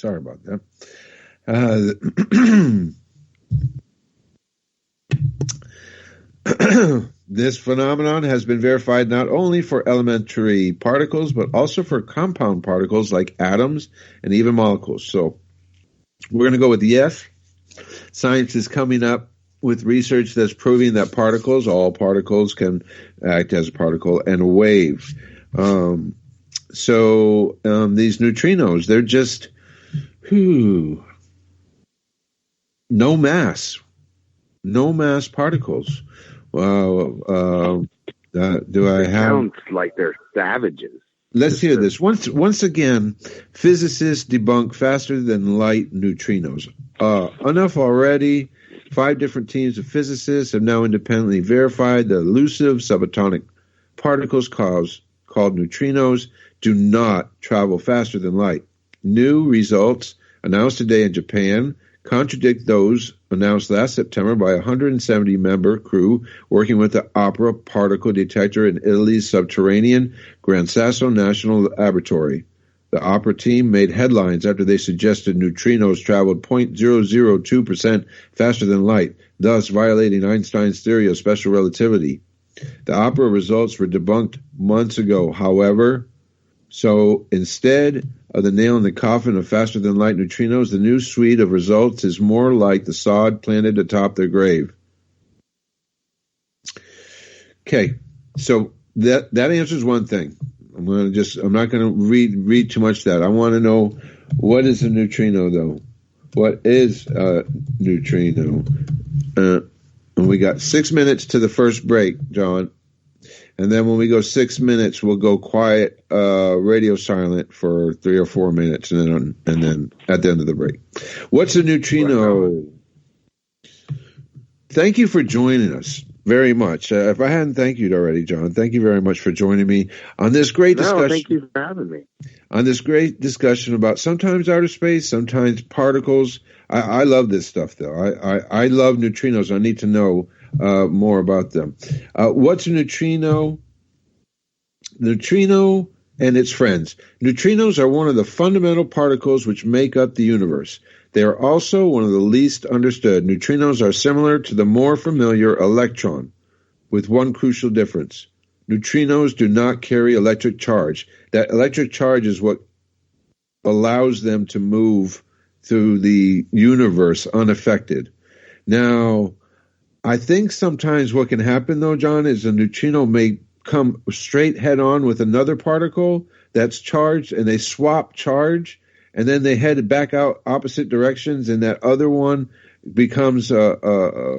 about that. This phenomenon has been verified not only for elementary particles, but also for compound particles like atoms and even molecules. So we're going to go with yes. Science is coming up with research that's proving that all particles can act as a particle and a wave. These neutrinos, they're just no mass particles. Do I have? Sounds like they're savages. Let's hear this. Once again, physicists debunk faster than light neutrinos. Enough already. 5 different teams of physicists have now independently verified the elusive subatomic particles called neutrinos do not travel faster than light. New results announced today in Japan contradict those announced last September by a 170-member crew working with the Opera particle detector in Italy's subterranean Gran Sasso National Laboratory. The Opera team made headlines after they suggested neutrinos traveled 0.002% faster than light, thus violating Einstein's theory of special relativity. The Opera results were debunked months ago, however. So instead of the nail in the coffin of faster-than-light neutrinos, the new suite of results is more like the sod planted atop their grave. Okay, so that answers one thing. I'm not going to read too much of that. I want to know, what is a neutrino, though? What is a neutrino? And we got 6 minutes to the first break, John. And then when we go 6 minutes, we'll go quiet, radio silent for 3 or 4 minutes, and then at the end of the break. What's a neutrino? Thank you for joining us very much. If I hadn't thanked you already, John, thank you very much for joining me on this great discussion. No, thank you for having me. On this great discussion about sometimes outer space, sometimes particles. I love this stuff, though. I love neutrinos. I need to know more about them. What's a neutrino? Neutrino and its friends. Neutrinos are one of the fundamental particles which make up the universe. They are also one of the least understood. Neutrinos are similar to the more familiar electron, with one crucial difference. Neutrinos do not carry electric charge. That electric charge is what allows them to move through the universe unaffected. Now, I think sometimes what can happen, though, John, is a neutrino may come straight head-on with another particle that's charged, and they swap charge, and then they head back out opposite directions, and that other one becomes a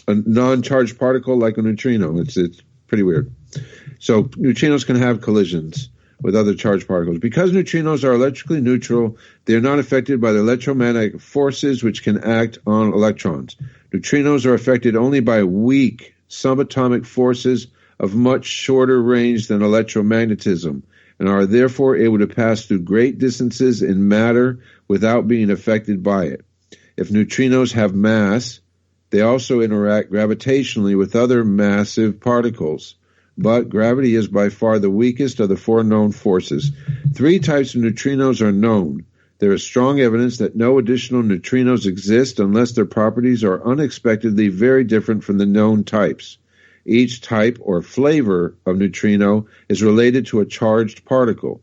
non-charged particle like a neutrino. It's pretty weird. So neutrinos can have collisions with other charged particles. Because neutrinos are electrically neutral, they are not affected by the electromagnetic forces which can act on electrons. Neutrinos are affected only by weak subatomic forces of much shorter range than electromagnetism, and are therefore able to pass through great distances in matter without being affected by it. If neutrinos have mass, they also interact gravitationally with other massive particles. But gravity is by far the weakest of the four known forces. 3 types of neutrinos are known. There is strong evidence that no additional neutrinos exist unless their properties are unexpectedly very different from the known types. Each type or flavor of neutrino is related to a charged particle,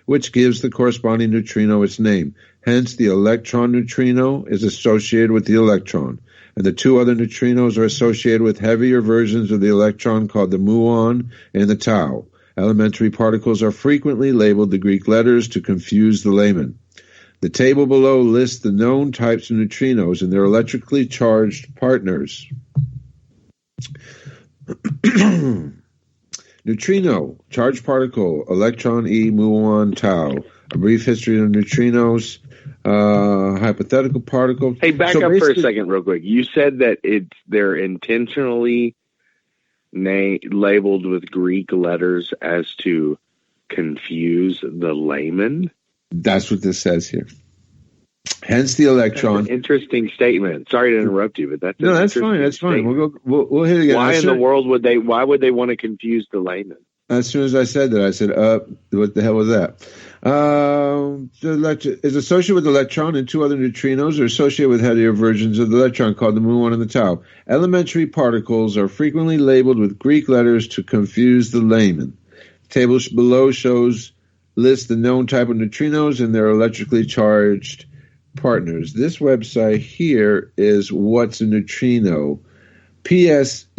which gives the corresponding neutrino its name. Hence, the electron neutrino is associated with the electron, and the 2 other neutrinos are associated with heavier versions of the electron called the muon and the tau. Elementary particles are frequently labeled the Greek letters to confuse the layman. The table below lists the known types of neutrinos and their electrically charged partners. Neutrino, charged particle, electron E, muon, tau. A brief history of neutrinos, hypothetical particle. Hey, back up for a second real quick. You said that they're intentionally labeled with Greek letters as to confuse the layman? That's what this says here. Hence the electron. That's an interesting statement. Sorry to interrupt you, but that's fine. That's fine. We'll hit it again. Why in the world would they want to confuse the layman? As soon as I said that, I said, what the hell was that? Is associated with the electron, and 2 other neutrinos are associated with heavier versions of the electron called the muon and the tau. Elementary particles are frequently labeled with Greek letters to confuse the layman. The table below lists the known type of neutrinos and their electrically charged partners. This website here is What's a Neutrino? psuci.edu.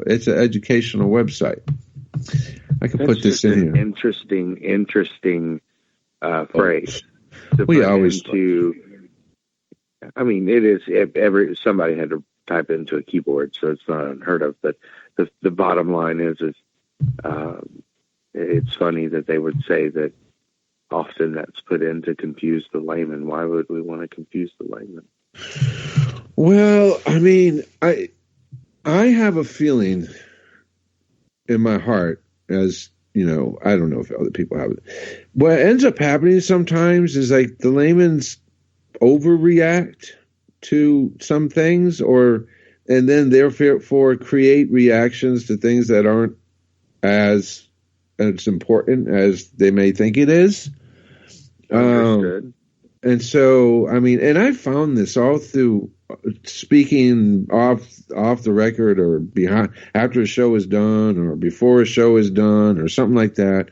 It's an educational website. I can put this in here. Interesting phrase. We always I mean, it is. Somebody had to type it into a keyboard, so it's not unheard of. But the bottom line is it's funny that they would say that. Often that's put in to confuse the layman. Why would we want to confuse the layman? Well, I mean, I have a feeling in my heart, as you know, I don't know if other people have it. What ends up happening sometimes is like the laymans overreact to some things, and then therefore create reactions to things that aren't as important as they may think it is. Understood. And so, I mean, and I found this all through speaking off the record or behind after a show is done or before a show is done or something like that.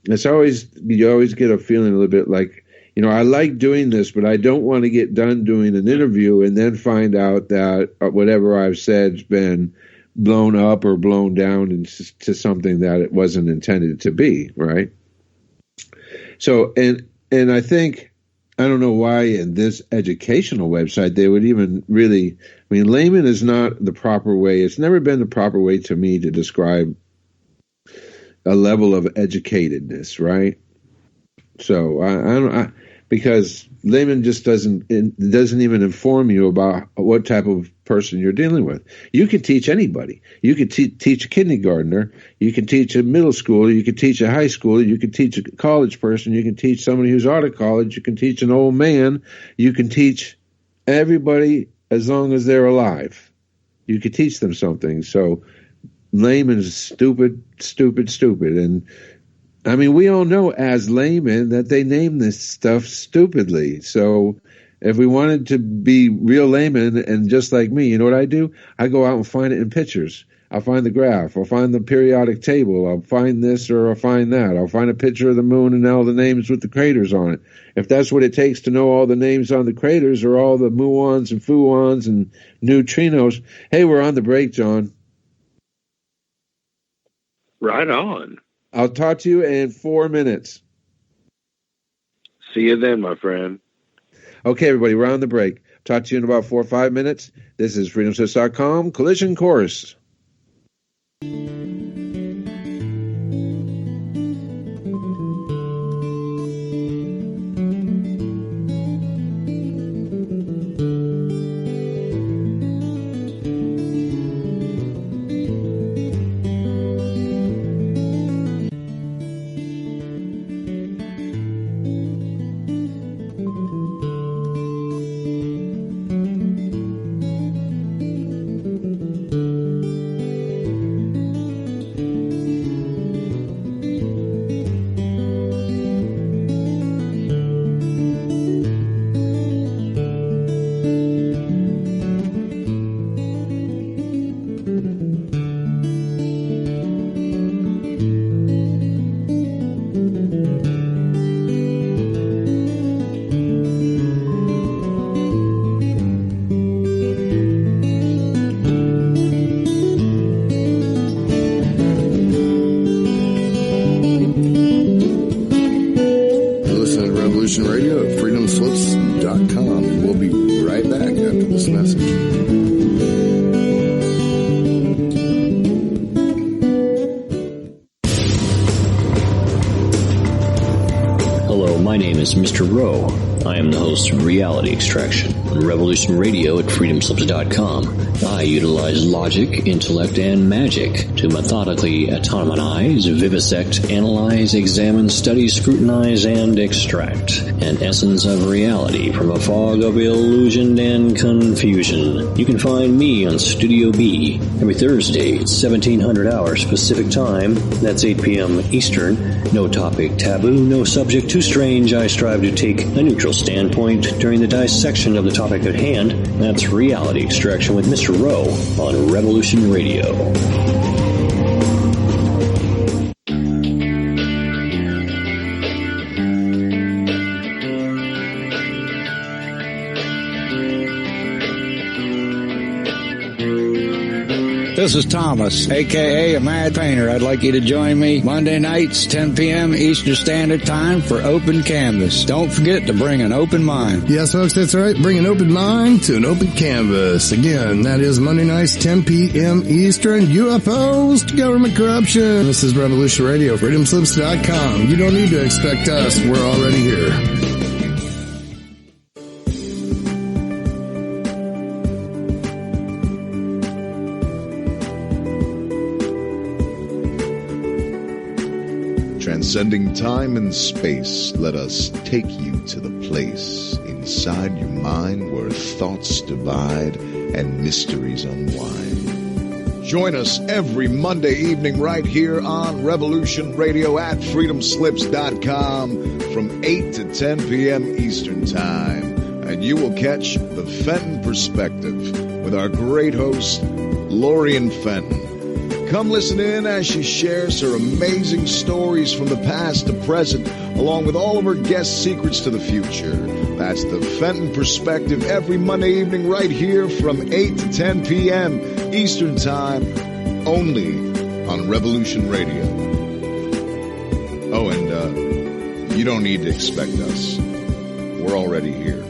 You always get a feeling a little bit like, you know, I like doing this, but I don't want to get done doing an interview and then find out that whatever I've said's been blown up or blown down into something that it wasn't intended to be, right? So, and I think, I don't know why in this educational website they would even really, I mean, layman is not the proper way. It's never been the proper way to me to describe a level of educatedness, right? So because layman just doesn't even inform you about what type of person you're dealing with. You can teach anybody. You could teach a kindergartner. You can teach a middle schooler. You can teach a high schooler. You can teach a college person. You can teach somebody who's out of college. You can teach an old man. You can teach everybody as long as they're alive. You could teach them something. So laymen is stupid. And I mean, we all know as laymen that they name this stuff stupidly. So if we wanted to be real laymen and just like me, you know what I do? I go out and find it in pictures. I'll find the graph. I'll find the periodic table. I'll find this or I'll find that. I'll find a picture of the moon and all the names with the craters on it. If that's what it takes to know all the names on the craters or all the muons and fuons and neutrinos. Hey, we're on the break, John. Right on. I'll talk to you in 4 minutes. See you then, my friend. Okay, everybody, we're on the break. Talk to you in about 4 or 5 minutes. This is freedomslips.com Collision Course. Radio at freedomslips.com, and we'll be right back after this message. Hello, my name is Mr. Rowe. I am the host of Reality Extraction on Revolution Radio at freedomslips.com. I utilize logic, intellect, and magic to methodically atomize, vivisect, analyze, examine, study, scrutinize, and extract an essence of reality from a fog of illusion and confusion. You can find me on Studio B every Thursday at 1700 hours Pacific Time. That's 8 p.m. Eastern. No topic taboo, no subject too strange. I strive to take a neutral standpoint during the dissection of the topic at hand. That's Reality Extraction with Mr. Rowe on Revolution Radio. This is Thomas, a.k.a. a Mad Painter. I'd like you to join me Monday nights, 10 p.m. Eastern Standard Time for Open Canvas. Don't forget to bring an open mind. Yes, folks, that's right. Bring an open mind to an open canvas. Again, that is Monday nights, 10 p.m. Eastern. UFOs to government corruption. This is Revolution Radio, freedomslips.com. You don't need to expect us. We're already here. Transcending time and space, let us take you to the place inside your mind where thoughts divide and mysteries unwind. Join us every Monday evening right here on Revolution Radio at freedomslips.com from 8 to 10 p.m. Eastern Time. And you will catch the Fenton Perspective with our great host, Lorian Fenton. Come listen in as she shares her amazing stories from the past to present, along with all of her guest secrets to the future. That's the Fenton Perspective every Monday evening right here from 8 to 10 p.m. Eastern Time, only on Revolution Radio. Oh, and you don't need to expect us. We're already here.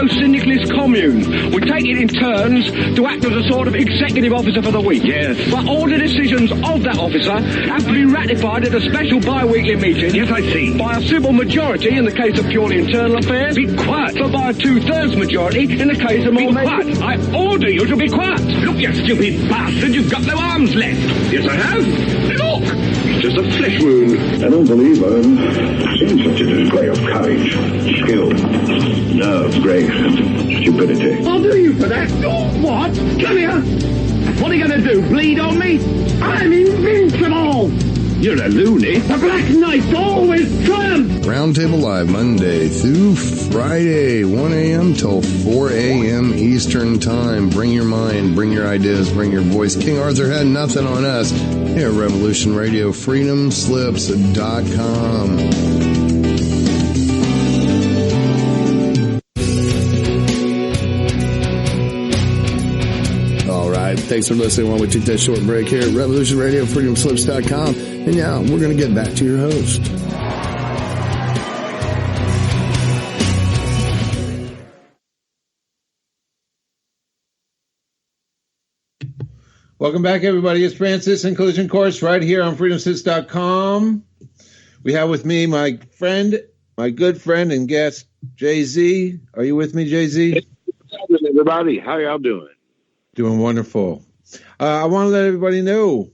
post-syndicalist commune. We take it in turns to act as a sort of executive officer for the week. Yes. But all the decisions of that officer have to be ratified at a special bi-weekly meeting. Yes, I see. By a simple majority in the case of purely internal affairs. Be quiet. But by a 2/3 majority in the case of more... Be quiet. I order you to be quiet. Look, you stupid bastard, you've got no arms left. Yes, I have. Look. It's just a flesh wound. I don't believe I've seen such a display of courage, skill, nerve, grace, and stupidity. I'll do you for that. Oh, what? Come here. What are you going to do, bleed on me? I'm invincible. You're a loony. The Black Knight always triumphs. Roundtable Live, Monday through Friday, 1 a.m. till 4 a.m. Eastern Time. Bring your mind, bring your ideas, bring your voice. King Arthur had nothing on us. Here at Revolution Radio, freedomslips.com. Thanks for listening while we take that short break here at Revolution Radio, freedomslips.com. And now we're going to get back to your host. Welcome back, everybody. It's Francis and Collision Course right here on freedomslips.com. We have with me my friend, my good friend and guest, Jay-Z. Are you with me, Jay-Z? Hey, everybody. How y'all doing? Doing wonderful. I want to let everybody know,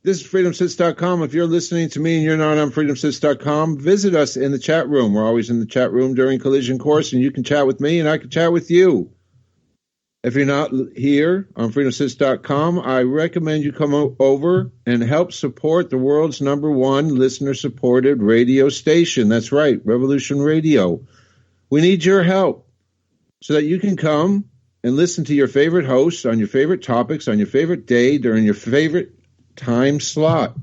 this is freedomslips.com. If you're listening to me and you're not on freedomslips.com, visit us in the chat room. We're always in the chat room during Collision Course, and you can chat with me and I can chat with you. If you're not here on freedomslips.com, I recommend you come over and help support the world's #1 listener-supported radio station. That's right, Revolution Radio. We need your help so that you can come and listen to your favorite hosts on your favorite topics on your favorite day during your favorite time slot.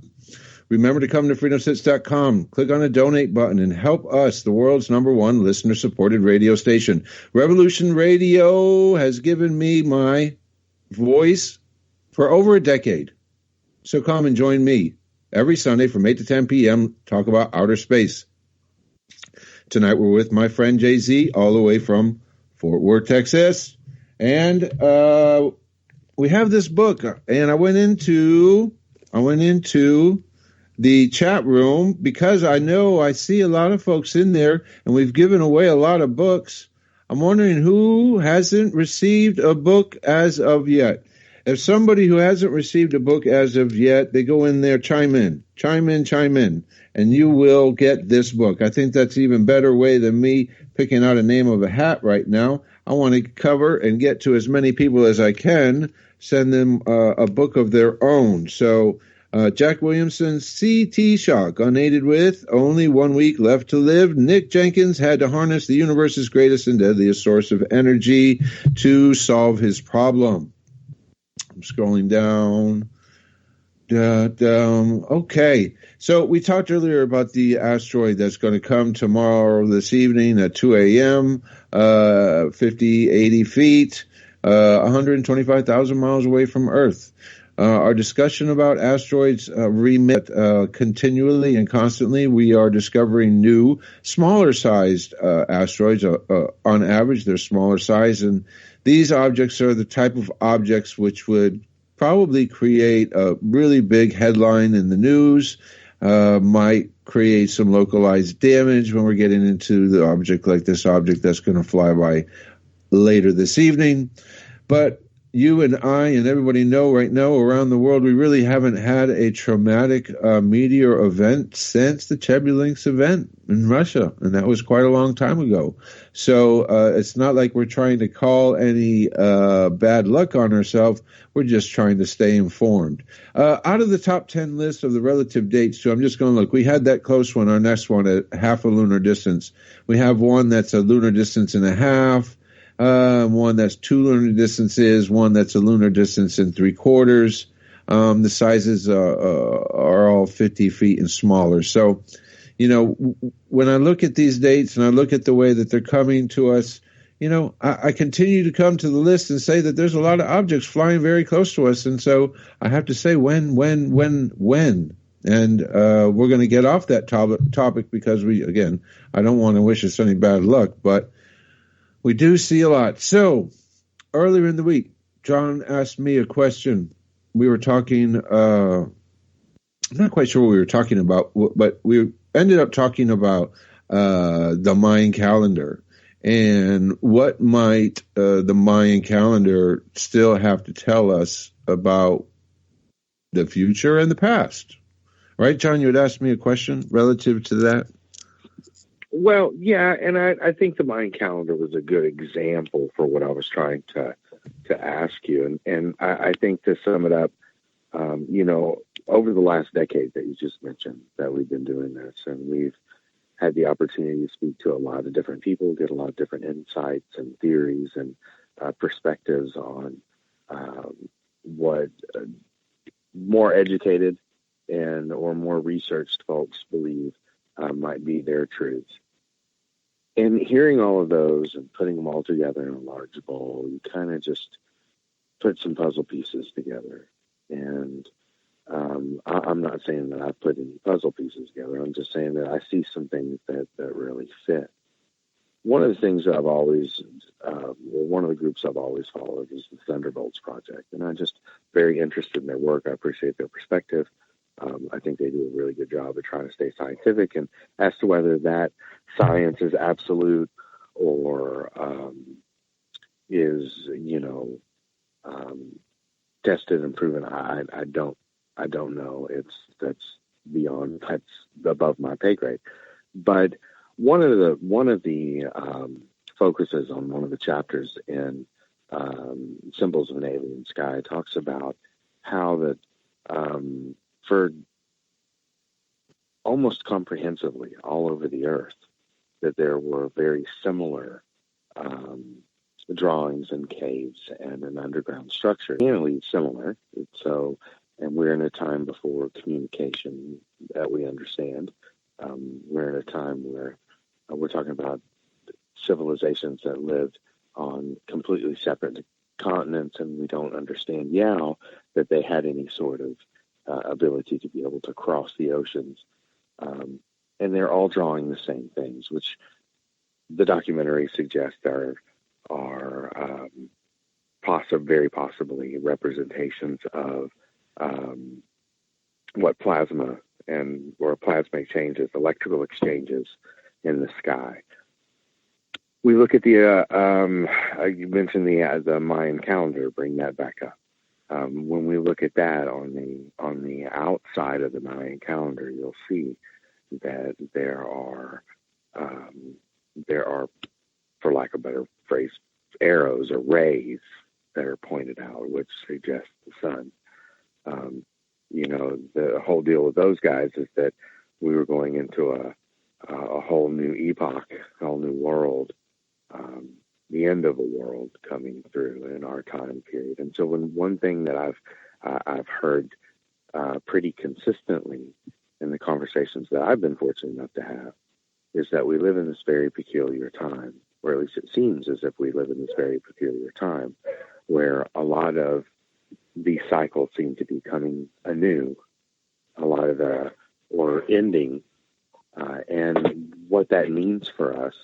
Remember to come to freedomslips.com, click on the donate button, and help us, the world's #1 listener-supported radio station. Revolution Radio has given me my voice for over a decade. So come and join me every Sunday from 8 to 10 p.m. Talk about outer space. Tonight we're with my friend Jay-Z all the way from Fort Worth, Texas. And we have this book, and I went into the chat room because I know I see a lot of folks in there, and we've given away a lot of books. I'm wondering who hasn't received a book as of yet. If somebody who hasn't received a book as of yet, they go in there, chime in, and you will get this book. I think that's an even better way than me picking out a name of a hat right now. I want to cover and get to as many people as I can, send them a book of their own. So Jack Williamson, C.T. Shock, unaided with only 1 week left to live. Nick Jenkins had to harness the universe's greatest and deadliest source of energy to solve his problem. I'm scrolling down. Okay. So we talked earlier about the asteroid that's going to come tomorrow this evening at 2 a.m., 50, 80 feet, 125,000 miles away from Earth. Our discussion about asteroids remit continually and constantly. We are discovering new, smaller-sized asteroids. On average, they're smaller size, and these objects are the type of objects which would probably create a really big headline in the news, might create some localized damage when we're getting into the object like this object that's going to fly by later this evening. But you and I and everybody know right now around the world, we really haven't had a traumatic meteor event since the Chelyabinsk event in Russia, and that was quite a long time ago. So it's not like we're trying to call any bad luck on ourselves. We're just trying to stay informed. Out of the top 10 list of the relative dates, so I'm just going to look. We had that close one, our next one at half a lunar distance. We have one that's a lunar distance and a half. One that's 2 lunar distances, one that's a lunar distance and 3/4. The sizes are all 50 feet and smaller. So, you know, when I look at these dates and I look at the way that they're coming to us, you know, I continue to come to the list and say that there's a lot of objects flying very close to us. And so I have to say when. And we're going to get off that topic because I don't want to wish us any bad luck, but We do see a lot. So, earlier in the week, John asked me a question. We were talking, I'm not quite sure what we were talking about, but we ended up talking about the Mayan calendar and what might the Mayan calendar still have to tell us about the future and the past. Right, John, you had asked me a question relative to that. Well, yeah, and I think the Mayan calendar was a good example for what I was trying to ask you. And I think to sum it up, over the last decade that you just mentioned that we've been doing this, and we've had the opportunity to speak to a lot of different people, get a lot of different insights and theories and perspectives on what more educated or more researched folks believe might be their truths. And hearing all of those and putting them all together in a large bowl, you kind of just put some puzzle pieces together. And I'm not saying that I put any puzzle pieces together. I'm just saying that I see some things that really fit. One of the things that I've always, one of the groups I've always followed is the Thunderbolts Project. And I'm just very interested in their work. I appreciate their perspective. I think they do a really good job of trying to stay scientific. And as to whether that science is absolute or is, tested and proven, I don't know. That's above my pay grade. But one of the focuses on one of the chapters in Symbols of an Alien Sky talks about how that for almost comprehensively all over the earth that there were very similar drawings in caves and an underground structure, nearly similar. So, and we're in a time before communication that we understand. We're in a time where we're talking about civilizations that lived on completely separate continents, and we don't understand now that they had any sort of ability to be able to cross the oceans. And they're all drawing the same things, which the documentary suggests are very possibly representations of what plasma or plasma exchanges, electrical exchanges in the sky. We look at the you mentioned the Mayan calendar. Bring that back up. When we look at that on the outside of the Mayan calendar, you'll see that there are, for lack of a better phrase, arrows or rays that are pointed out, which suggest the sun. The whole deal with those guys is that we were going into a whole new epoch, a whole new world, the end of a world coming through in our time period. And so one thing that I've heard pretty consistently in the conversations that I've been fortunate enough to have is that we live in this very peculiar time, or at least it seems as if we live in this very peculiar time, where a lot of these cycles seem to be coming anew, a lot of or ending, and what that means for us.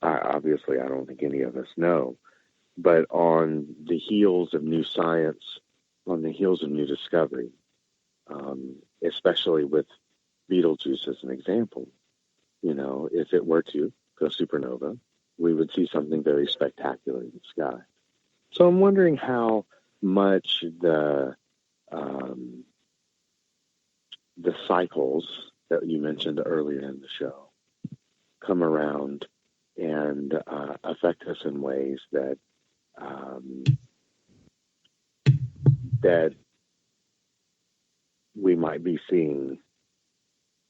Obviously, I don't think any of us know, but on the heels of new science, on the heels of new discovery, especially with Betelgeuse as an example, if it were to go supernova, we would see something very spectacular in the sky. So I'm wondering how much the cycles that you mentioned earlier in the show come around and affect us in ways that that we might be seeing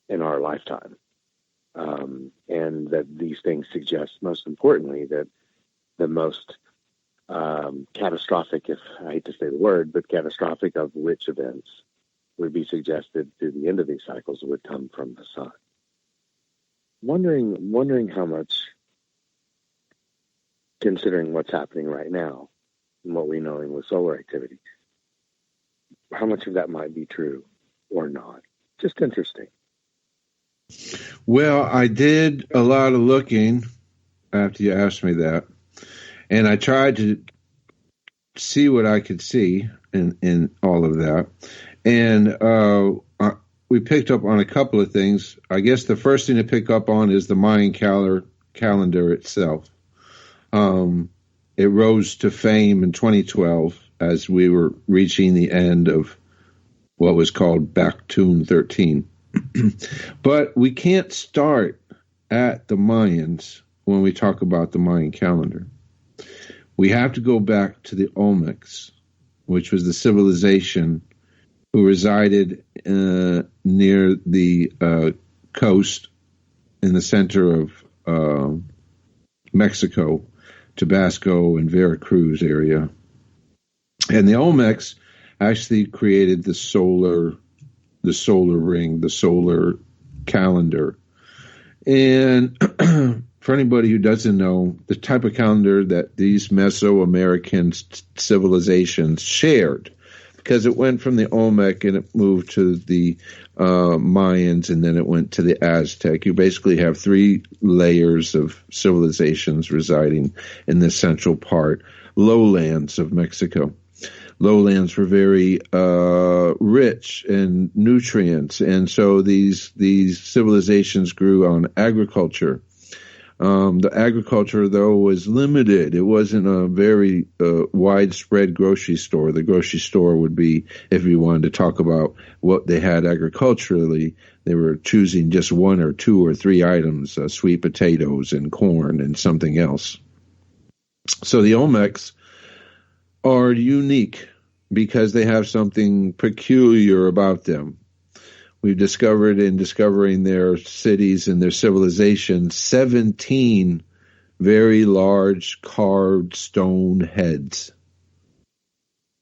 in our lifetime. And that these things suggest, most importantly, that the most catastrophic, if I hate to say the word, but catastrophic of which events would be suggested through the end of these cycles would come from the sun. Wondering how much, considering what's happening right now and what we know with solar activity, how much of that might be true or not. Just interesting. Well, I did a lot of looking after you asked me that. And I tried to see what I could see in all of that. And we picked up on a couple of things. I guess the first thing to pick up on is the Mayan calendar itself. It rose to fame in 2012 as we were reaching the end of what was called Baktun 13. But we can't start at the Mayans when we talk about the Mayan calendar. We have to go back to the Olmecs, which was the civilization who resided near the coast in the center of Mexico, Tabasco, and Veracruz area. And the Olmecs actually created the solar ring, the solar calendar. And for anybody who doesn't know, the type of calendar that these Mesoamerican civilizations shared, because it went from the Olmec and it moved to the Mayans and then it went to the Aztec. You basically have three layers of civilizations residing in the central part, lowlands of Mexico. Lowlands were very rich in nutrients, and so these civilizations grew on agriculture. The agriculture, though, was limited. It wasn't a very widespread grocery store. The grocery store would be, if you wanted to talk about what they had agriculturally, they were choosing just one or two or three items, sweet potatoes and corn and something else. So the Olmecs are unique because they have something peculiar about them. We've discovered in discovering their cities and their civilization 17 very large carved stone heads.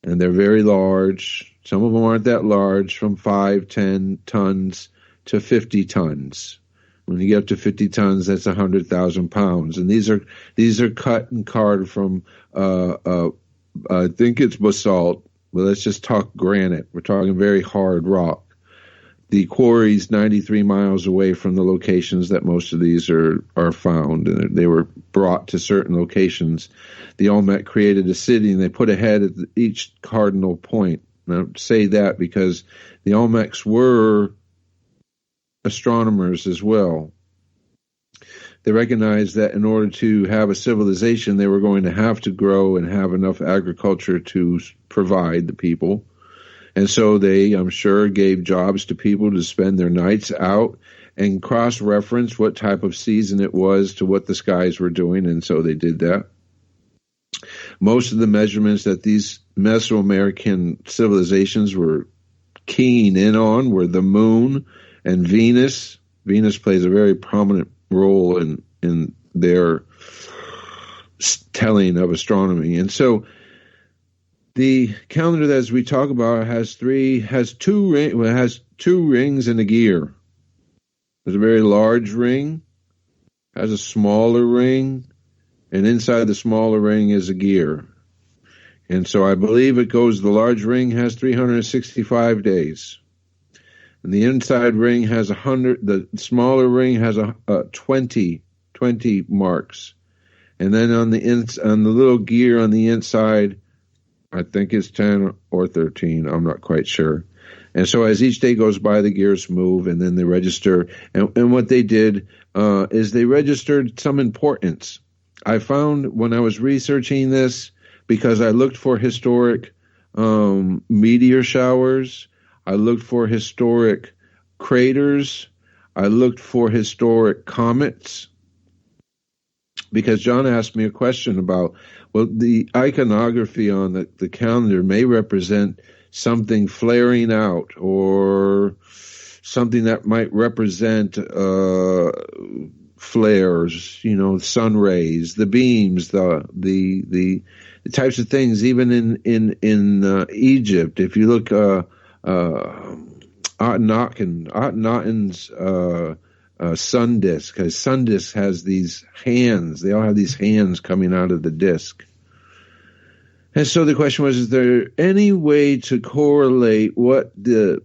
And they're very large. Some of them aren't that large, from 5, 10 tons to 50 tons. When you get up to 50 tons, that's 100,000 pounds. And these are cut and carved from I think it's basalt, but let's just talk granite. We're talking very hard rock. The quarry's 93 miles away from the locations that most of these are found, and they were brought to certain locations. The Olmec created a city, and they put a head at each cardinal point. And I say that because the Olmecs were astronomers as well. They recognized that in order to have a civilization, they were going to have to grow and have enough agriculture to provide the people. And so they, I'm sure, gave jobs to people to spend their nights out and cross-reference what type of season it was to what the skies were doing, and so they did that. Most of the measurements that these Mesoamerican civilizations were keying in on were the moon and Venus. Venus plays a very prominent role in their telling of astronomy. And so the calendar that as we talk about has two rings and a gear. There's a very large ring, has a smaller ring, and inside the smaller ring is a gear. And so I believe the large ring has 365 days. And the inside ring has 100, the smaller ring has 20 marks. And then on the little gear on the inside, I think it's 10 or 13. I'm not quite sure. And so as each day goes by, the gears move, and then they register. And what they did is they registered some importance. I found when I was researching this, because I looked for historic meteor showers, I looked for historic craters, I looked for historic comets, because John asked me a question about, well, the iconography on the calendar may represent something flaring out or something that might represent flares, sun rays, the beams, the types of things. Even in Egypt, if you look, Akhenaten's sun disk, because sun disk has these hands. They all have these hands coming out of the disk. And so the question was, is there any way to correlate what the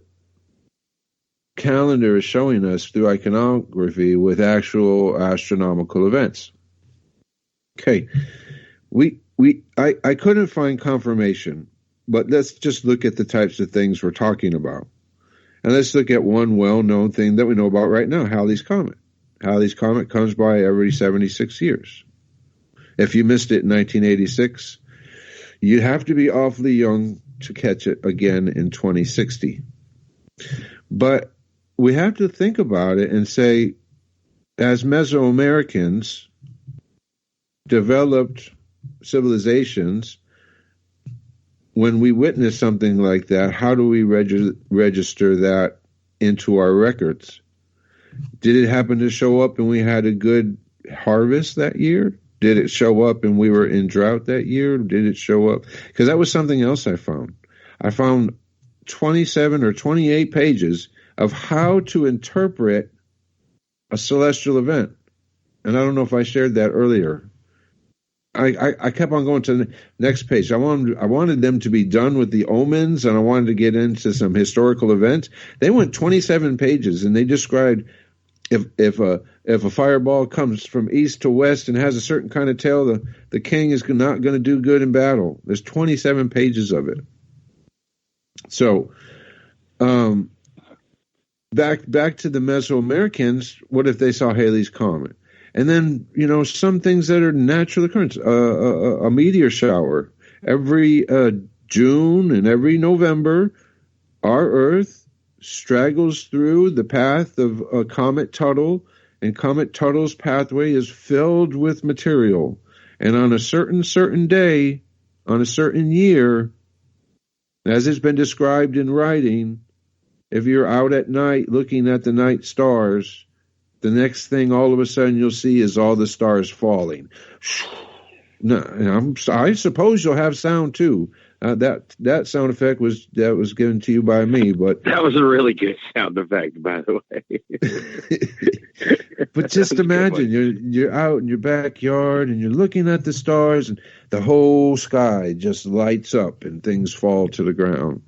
calendar is showing us through iconography with actual astronomical events? Okay. I couldn't find confirmation, but let's just look at the types of things we're talking about. And let's look at one well-known thing that we know about right now, Halley's Comet. Halley's Comet comes by every 76 years. If you missed it in 1986, you'd have to be awfully young to catch it again in 2060. But we have to think about it and say, as Mesoamericans developed civilizations, when we witness something like that, how do we register that into our records? Did it happen to show up and we had a good harvest that year? Did it show up and we were in drought that year? Did it show up? Because that was something else I found. I found 27 or 28 pages of how to interpret a celestial event. And I don't know if I shared that earlier. I kept on going to the next page. I wanted them to be done with the omens, and I wanted to get into some historical events. They went 27 pages, and they described if a fireball comes from east to west and has a certain kind of tail, the king is not going to do good in battle. There's 27 pages of it. So, back to the Mesoamericans. What if they saw Halley's Comet? And then, some things that are natural occurrence, a meteor shower. Every June and every November, our Earth straggles through the path of Comet Tuttle, and Comet Tuttle's pathway is filled with material. And on a certain day, on a certain year, as it's been described in writing, if you're out at night looking at the night stars, the next thing all of a sudden you'll see is all the stars falling. No, I suppose you'll have sound too. That sound effect was given to you by me, but that was a really good sound effect, by the way. But just imagine you're out in your backyard and you're looking at the stars, and the whole sky just lights up and things fall to the ground.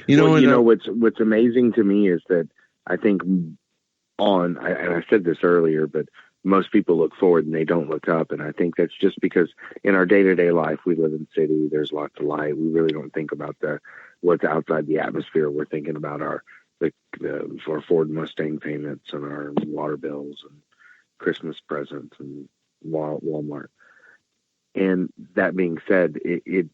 What's amazing to me is that I think and I said this earlier, but most people look forward and they don't look up. And I think that's just because in our day-to-day life, we live in the city, there's lots of light. We really don't think about what's outside the atmosphere. We're thinking about our Ford Mustang payments and our water bills and Christmas presents and Walmart. And that being said, it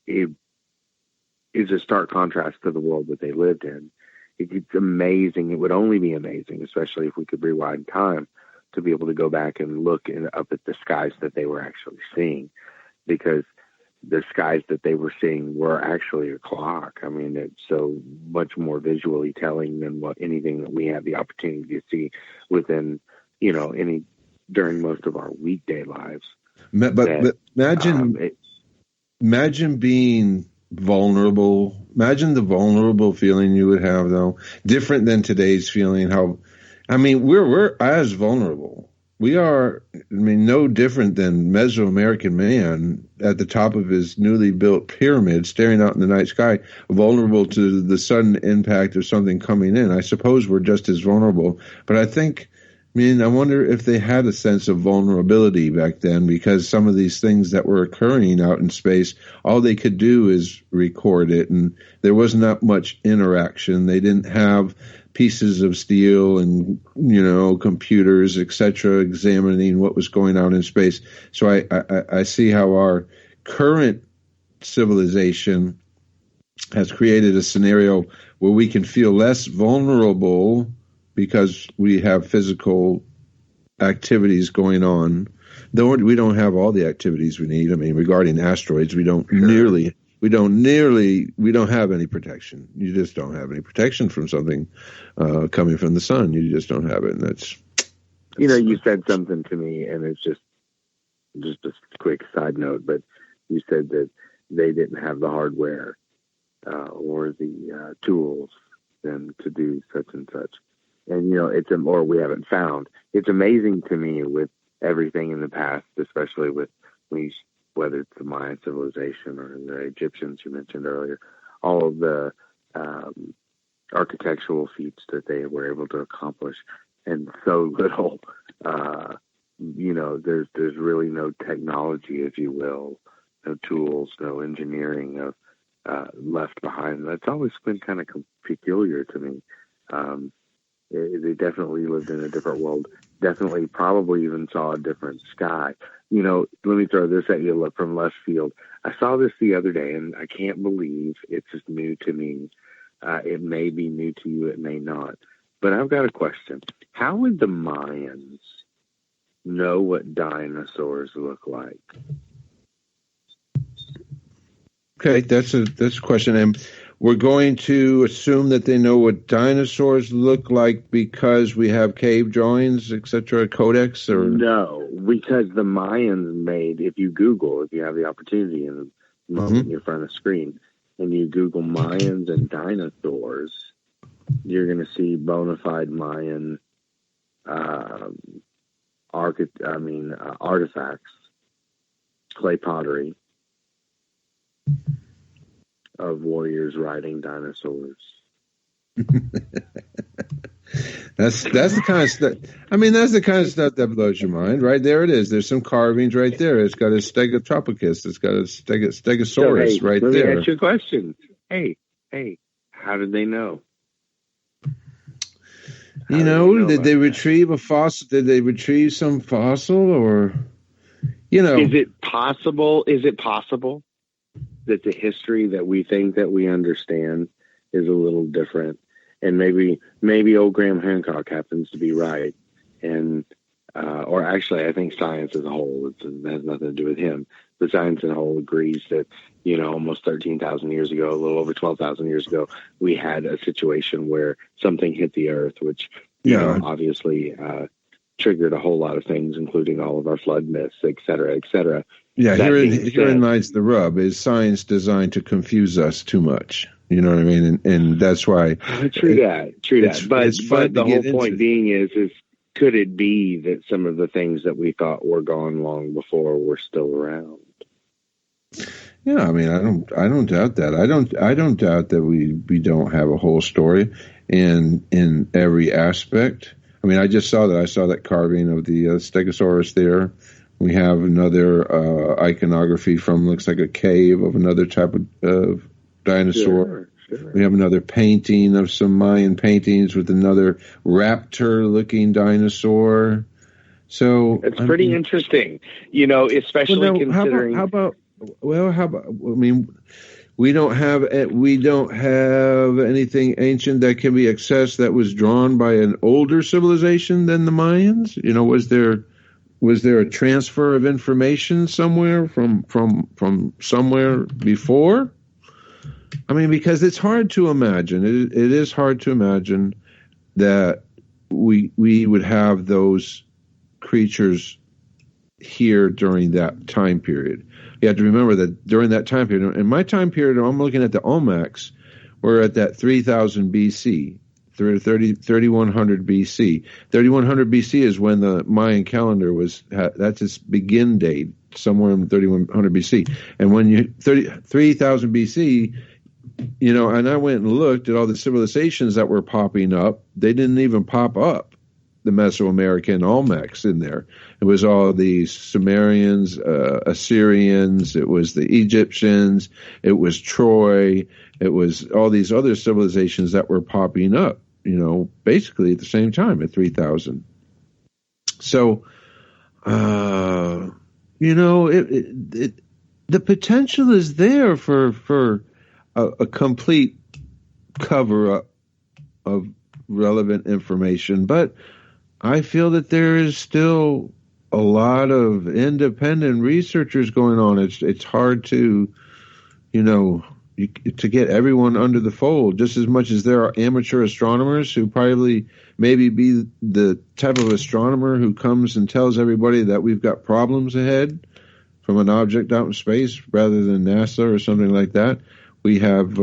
is a stark contrast to the world that they lived in. It's amazing. It would only be amazing, especially if we could rewind time, to be able to go back and look up at the skies that they were actually seeing, because the skies that they were seeing were actually a clock. I mean, it's so much more visually telling than anything that we have the opportunity to see within, during most of our weekday lives. But imagine being vulnerable. Imagine the vulnerable feeling you would have, though, different than today's feeling. We're as vulnerable. We are, no different than Mesoamerican man at the top of his newly built pyramid, staring out in the night sky, vulnerable to the sudden impact of something coming in. I suppose we're just as vulnerable, but I wonder if they had a sense of vulnerability back then, because some of these things that were occurring out in space, all they could do is record it, and there was not much interaction. They didn't have pieces of steel and, computers, etc., examining what was going on in space. So I see how our current civilization has created a scenario where we can feel less vulnerable because we have physical activities going on. Though we don't have all the activities we need. Regarding asteroids, we don't have any protection. You just don't have any protection from something coming from the sun. You just don't have it. And that's you said something to me, and it's just a quick side note, but you said that they didn't have the hardware or the tools then to do such and such. And, or we haven't found. It's amazing to me with everything in the past, especially with whether it's the Mayan civilization or the Egyptians you mentioned earlier, all of the architectural feats that they were able to accomplish, and so little, there's really no technology, if you will, no tools, no engineering left behind. That's always been kind of peculiar to me. They definitely lived in a different world. Definitely, probably even saw a different sky. Let me throw this at you from left field. I saw this the other day, and I can't believe it's just new to me. It may be new to you, it may not. But I've got a question. How would the Mayans know what dinosaurs look like? Okay, that's a question. And we're going to assume that they know what dinosaurs look like because we have cave drawings, etc., codex, or no? Because the Mayans made. If you have the opportunity in the moment you're in front of the screen, and you Google Mayans and dinosaurs, you're going to see bona fide Mayan artifacts, clay pottery of warriors riding dinosaurs. That's the kind of stuff. I mean, that's the kind of stuff that blows your mind, right? There it is. There's some carvings right there. It's got a Stegotropicus. It's got a Stegosaurus right there. Let me ask you a question. Hey, how did they know? Did they retrieve a fossil? Did they retrieve some fossil, or Is it possible that the history that we think that we understand is a little different, and maybe old Graham Hancock happens to be right, and or actually I think science as a whole, it has nothing to do with him, but science as a whole agrees that almost 13,000 years ago, a little over 12,000 years ago, we had a situation where something hit the earth, which obviously triggered a whole lot of things, including all of our flood myths, et cetera, et cetera. Yeah, herein lies the rub. Is science designed to confuse us too much? You know what I mean? And that's why. True that. But the whole point being is could it be that some of the things that we thought were gone long before were still around? Yeah, I mean, I don't doubt that. I don't doubt that we don't have a whole story in every aspect. I mean, I saw that carving of the Stegosaurus there. We have another iconography from, looks like a cave of another type of dinosaur. Sure. We have another painting of some Mayan paintings with another raptor-looking dinosaur. So it's pretty interesting, especially considering. How about? I mean, we don't have anything ancient that can be accessed that was drawn by an older civilization than the Mayans. Was there a transfer of information somewhere from somewhere before? I mean, because it's hard to imagine. It is hard to imagine that we would have those creatures here during that time period. You have to remember that during that time period, in my time period, I'm looking at the Olmecs, we're at that 3000 BC. 3100 BC. 3100 BC is when the Mayan calendar that's its begin date, somewhere in 3100 BC. And when 3000 BC, and I went and looked at all the civilizations that were popping up, they didn't even pop up the Mesoamerican Olmecs in there. It was all the Sumerians, Assyrians, it was the Egyptians, it was Troy, it was all these other civilizations that were popping up, basically at the same time at 3000. So, the potential is there for a complete cover-up of relevant information, but I feel that there is still a lot of independent researchers going on. It's hard to, to get everyone under the fold, just as much as there are amateur astronomers who probably maybe be the type of astronomer who comes and tells everybody that we've got problems ahead from an object out in space rather than NASA or something like that. We have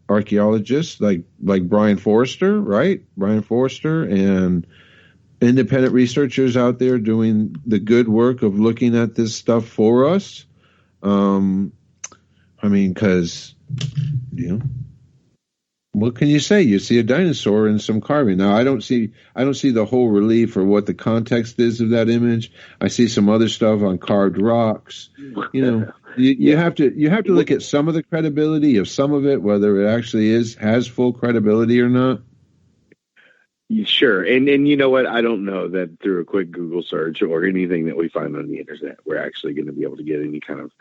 archaeologists like Brian Forrester, right? Brian Forrester, and independent researchers out there doing the good work of looking at this stuff for us. I mean, because, what can you say? You see a dinosaur in some carving. Now, I don't see the whole relief or what the context is of that image. I see some other stuff on carved rocks. You know, you have to look at some of the credibility of some of it, whether it actually has full credibility or not. Sure. And you know what? I don't know that through a quick Google search or anything that we find on the internet, we're actually going to be able to get any kind of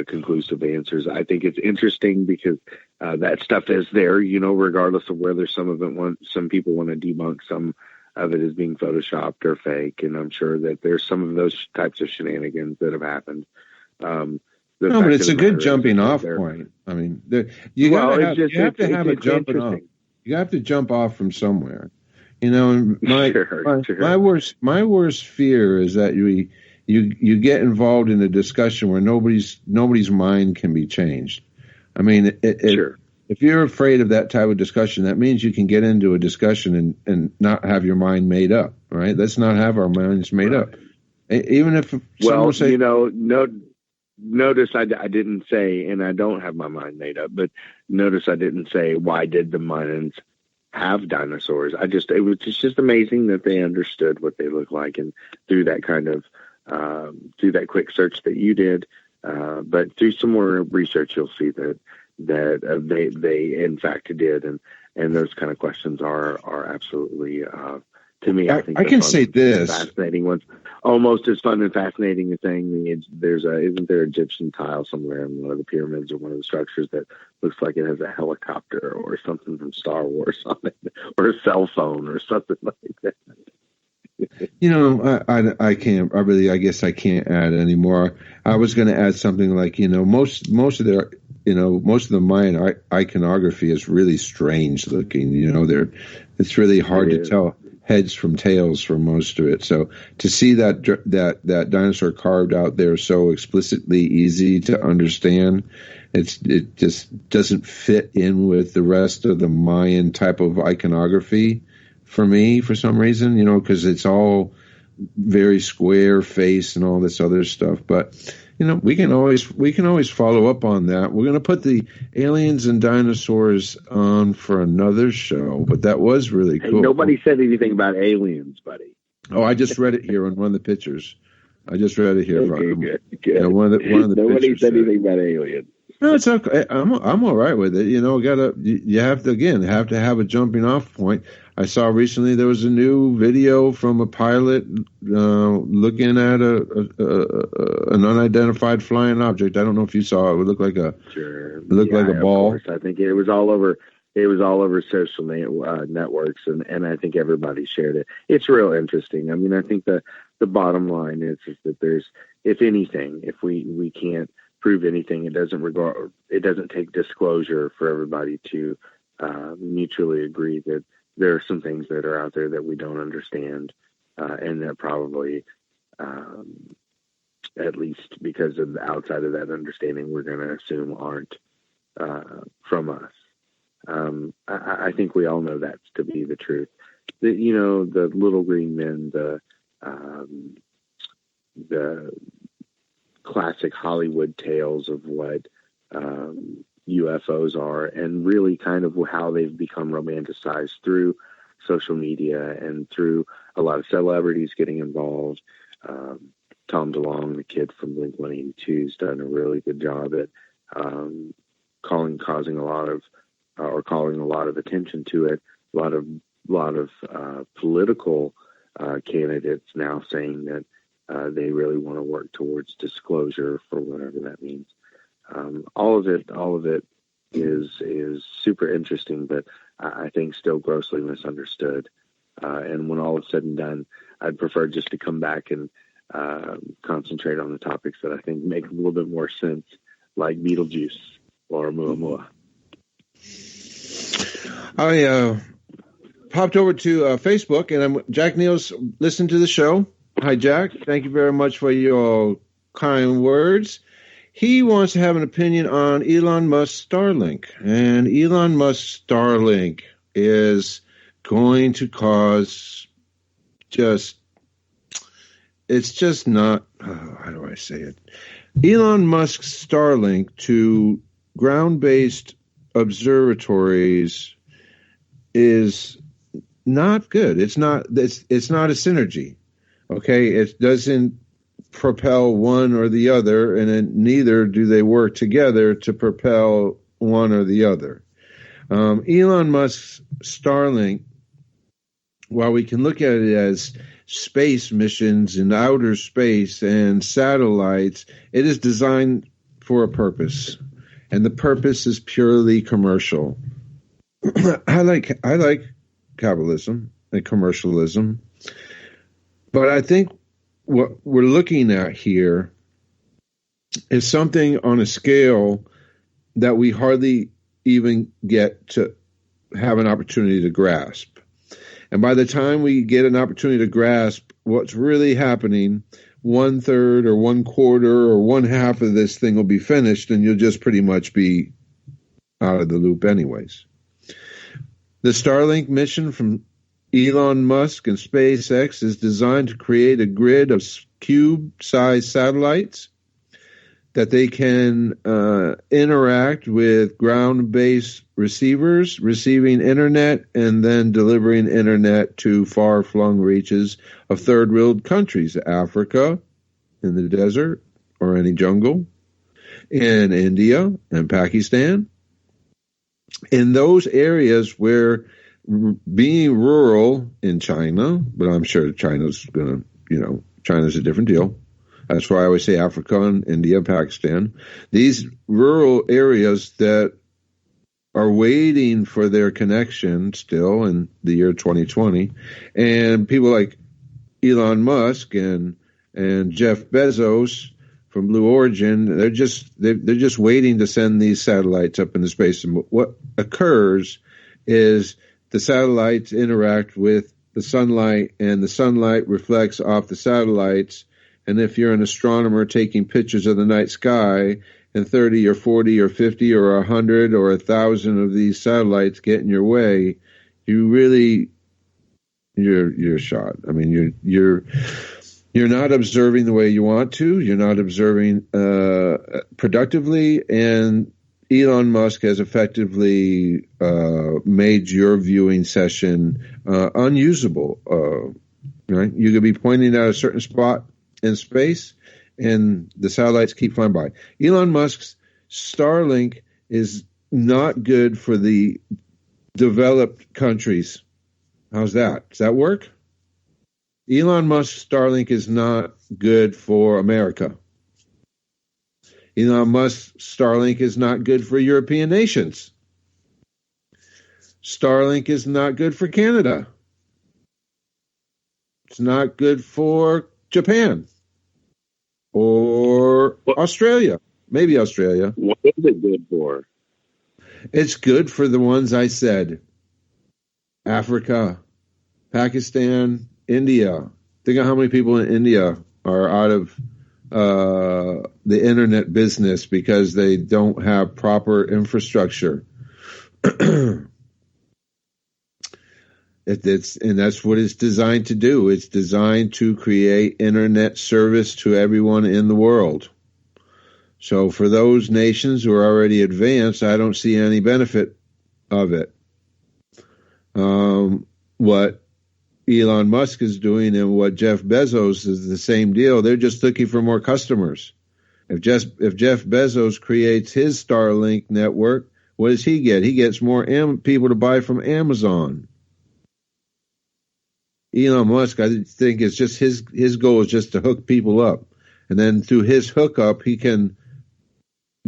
conclusive answers. I think it's interesting because that stuff is there, you know, regardless of whether some people want to debunk some of it as being photoshopped or fake. And I'm sure that there's some of those types of shenanigans that have happened. No, but it's a good jumping off point. I mean, you have to have a jumping off. You have to jump off from somewhere. You know, my worst fear is that you get involved in a discussion where nobody's mind can be changed. I mean, if you're afraid of that type of discussion, that means you can get into a discussion and not have your mind made up, right? Let's not have our minds made up. Even if someone say, you know, notice I didn't say, and I don't have my mind made up, but notice I didn't say, why did the Mayans have dinosaurs? It was just amazing that they understood what they look like, and through that kind of through that quick search that you did, but through some more research, you'll see that they in fact did, and those kind of questions are absolutely to me. I think I can say this: fascinating ones, almost as fun and fascinating as saying isn't there Egyptian tile somewhere in one of the pyramids or one of the structures that looks like it has a helicopter or something from Star Wars on it, or a cell phone or something like that. You know, I can't. I guess I can't add anymore. I was going to add something like, you know, most of the Mayan iconography is really strange looking. You know, it's really hard to tell heads from tails for most of it. So to see that dinosaur carved out there so explicitly easy to understand, it just doesn't fit in with the rest of the Mayan type of iconography for me, for some reason, you know, because it's all very square face and all this other stuff. But, you know, we can always follow up on that. We're going to put the aliens and dinosaurs on for another show, but that was really cool. Hey, nobody said anything about aliens, buddy. Oh, I just read it here on one of the pictures. I just read it here. Okay, good. You know, one of the nobody said anything about aliens. No, it's okay. I'm all right with it. You know, you have to have a jumping off point. I saw recently there was a new video from a pilot looking at an unidentified flying object. I don't know if you saw it. It looked like a ball. Of course. I think it was all over. It was all over social networks, and I think everybody shared it. It's real interesting. I mean, I think the bottom line is that there's, if anything, if we can't prove anything, it doesn't take disclosure for everybody to mutually agree that there are some things that are out there that we don't understand, and that probably, at least because of outside of that understanding, we're going to assume aren't from us. I think we all know that's to be the truth. The little green men, the classic Hollywood tales of what UFOs are, and really kind of how they've become romanticized through social media and through a lot of celebrities getting involved. Tom DeLonge, the kid from Blink-182, has done a really good job at calling a lot of attention to it. A lot of political candidates now saying that they really want to work towards disclosure for whatever that means. All of it is super interesting, but I think still grossly misunderstood. And when all is said and done, I'd prefer just to come back and concentrate on the topics that I think make a little bit more sense, like Betelgeuse or Oumuamua. I popped over to Facebook, and Jack Neal's listened to the show. Hi, Jack. Thank you very much for your kind words. He wants to have an opinion on Elon Musk's Starlink. And Elon Musk's Starlink is going to cause it's just not, how do I say it? Elon Musk's Starlink to ground-based observatories is not good. It's not a synergy. Okay, it doesn't propel one or the other, and then neither do they work together to propel one or the other. Elon Musk's Starlink, while we can look at it as space missions in outer space and satellites, it is designed for a purpose, and the purpose is purely commercial. I like capitalism and commercialism, but I think what we're looking at here is something on a scale that we hardly even get to have an opportunity to grasp. And by the time we get an opportunity to grasp what's really happening, 1/3 or 1/4 or 1/2 of this thing will be finished, and you'll just pretty much be out of the loop anyways. The Starlink mission from Elon Musk and SpaceX is designed to create a grid of cube-sized satellites that they can interact with ground-based receivers, receiving internet, and then delivering internet to far-flung reaches of third-world countries, Africa, in the desert or any jungle, in India and Pakistan. In those areas where being rural in China, but I'm sure China's going to, China's a different deal. That's why I always say Africa and India and Pakistan. These rural areas that are waiting for their connection still in the year 2020. And people like Elon Musk and Jeff Bezos from Blue Origin, they're just waiting to send these satellites up into space. And what occurs is the satellites interact with the sunlight, and the sunlight reflects off the satellites. And if you're an astronomer taking pictures of the night sky, and 30 or 40 or 50 or 100 or 1,000 of these satellites get in your way, you're shot. I mean, you're not observing the way you want to. You're not observing productively, and Elon Musk has effectively made your viewing session unusable. Right? You could be pointing at a certain spot in space, and the satellites keep flying by. Elon Musk's Starlink is not good for the developed countries. How's that? Does that work? Elon Musk's Starlink is not good for America. Elon Musk's Starlink is not good for European nations. Starlink is not good for Canada. It's not good for Japan or Australia. Maybe Australia. What is it good for? It's good for the ones I said. Africa, Pakistan, India. Think of how many people in India are out of the internet business because they don't have proper infrastructure. And that's what it's designed to do. It's designed to create internet service to everyone in the world. So for those nations who are already advanced, I don't see any benefit of it. What Elon Musk is doing and what Jeff Bezos is the same deal. They're just looking for more customers. If Jeff Bezos creates his Starlink network, what does he get? He gets more people to buy from Amazon. Elon Musk, I think, is just his goal is just to hook people up. And then through his hookup, he can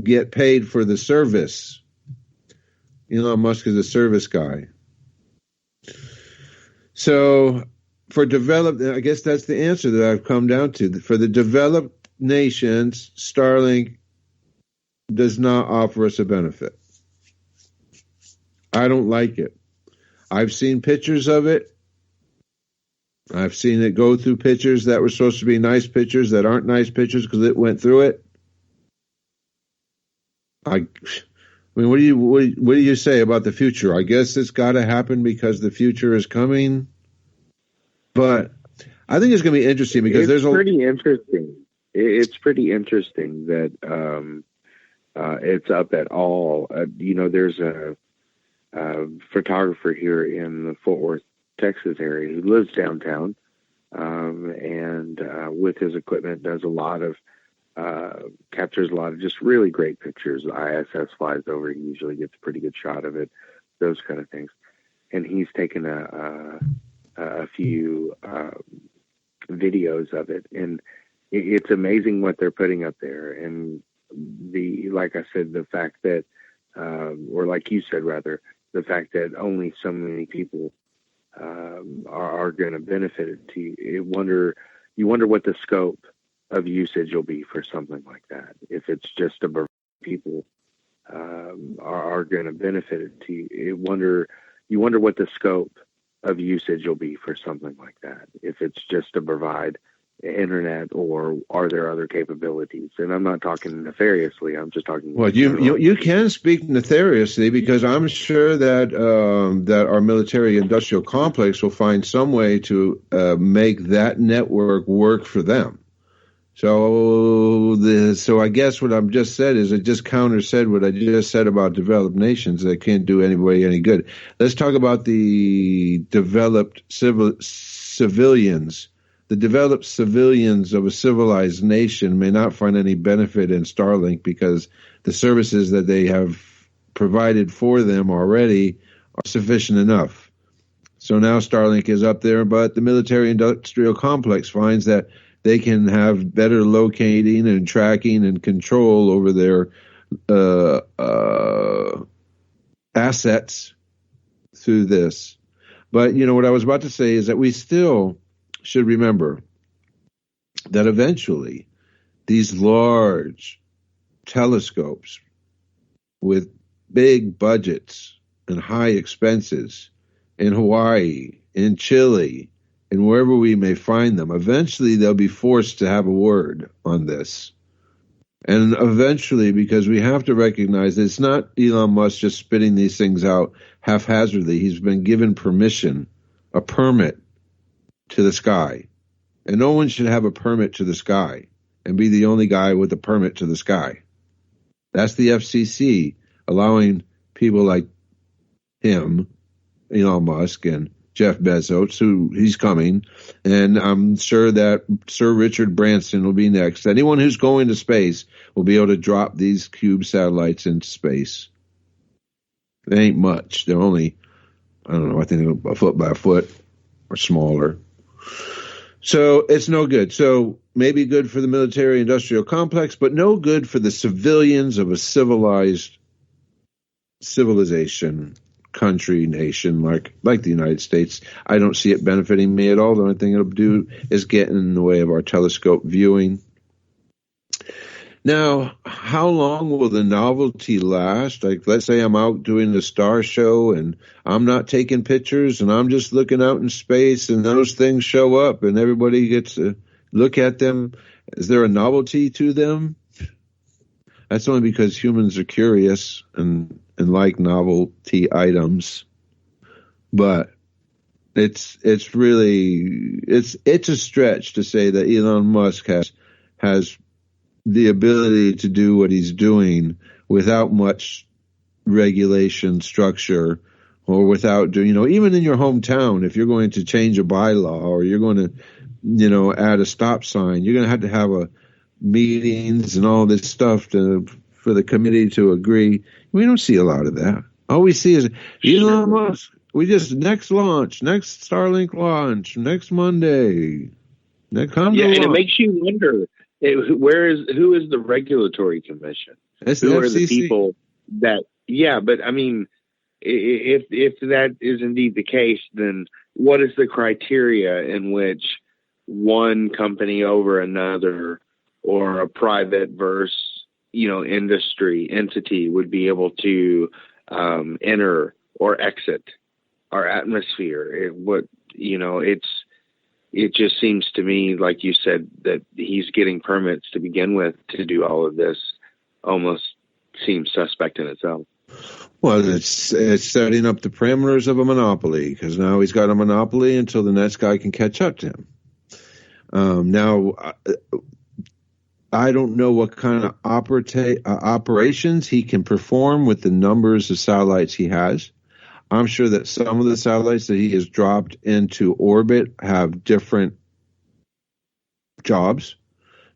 get paid for the service. Elon Musk is a service guy. So for developed, I guess that's the answer that I've come down to. For the developed nations, Starlink does not offer us a benefit. I don't like it. I've seen pictures of it. I've seen it go through pictures that were supposed to be nice pictures that aren't nice pictures because it went through it. I mean, what do you say about the future? I guess it's got to happen because the future is coming. But I think it's going to be interesting because It's pretty interesting. It's pretty interesting that it's up at all. There's photographer here in the Fort Worth, Texas area who lives downtown, and with his equipment does a lot of captures a lot of just really great pictures. The ISS flies over, he usually gets a pretty good shot of it, those kind of things. And he's taken a few videos of it, and it's amazing what they're putting up there. And like I said, the fact that, or like you said rather, the fact that only so many people are going to benefit it. You wonder what the scope of usage will be for something like that. If it's just a people are going to benefit it. You wonder what the scope of usage will be for something like that. If it's just to provide internet, or are there other capabilities? And I'm not talking nefariously. I'm just talking. Well, you can speak nefariously, because I'm sure that that our military-industrial complex will find some way to make that network work for them. So I guess what I've just said is it just counter-said what I just said about developed nations that can't do anybody any good. Let's talk about the developed civilians. The developed civilians of a civilized nation may not find any benefit in Starlink because the services that they have provided for them already are sufficient enough. So now Starlink is up there, but the military-industrial complex finds that they can have better locating and tracking and control over their assets through this. But, what I was about to say is that we still should remember that eventually these large telescopes with big budgets and high expenses in Hawaii, in Chile, and wherever we may find them, eventually they'll be forced to have a word on this. And eventually, because we have to recognize that it's not Elon Musk just spitting these things out haphazardly. He's been given permission, a permit to the sky. And no one should have a permit to the sky and be the only guy with a permit to the sky. That's the FCC allowing people like him, Elon Musk, and Jeff Bezos, who he's coming, and I'm sure that Sir Richard Branson will be next. Anyone who's going to space will be able to drop these cube satellites into space. They ain't much. They're only, I don't know, I think a foot by a foot or smaller. So it's no good. So maybe good for the military-industrial complex, but no good for the civilians of a civilization, country, nation like the United States. I don't see it benefiting me at all. The only thing it'll do is get in the way of our telescope viewing. Now, how long will the novelty last? Like, let's say I'm out doing the star show and I'm not taking pictures and I'm just looking out in space and those things show up and everybody gets to look at them. Is there a novelty to them? That's only because humans are curious and like novelty items. But it's really a stretch to say that Elon Musk has the ability to do what he's doing without much regulation structure, or without doing, even in your hometown, if you're going to change a bylaw or you're going to, add a stop sign, you're going to have a meetings and all this stuff for the committee to agree. We don't see a lot of that. All we see is Elon Musk. Next launch, next Starlink launch, next Monday. And it makes you wonder, who is the regulatory commission? That's who the are FCC. The people that, but I mean, if that is indeed the case, then what is the criteria in which one company over another, or a private versus, industry entity would be able to enter or exit our atmosphere? It just seems to me, like you said, that he's getting permits to begin with to do all of this almost seems suspect in itself. Well, it's setting up the parameters of a monopoly, because now he's got a monopoly until the next guy can catch up to him. Now, I don't know what kind of operations he can perform with the numbers of satellites he has. I'm sure that some of the satellites that he has dropped into orbit have different jobs.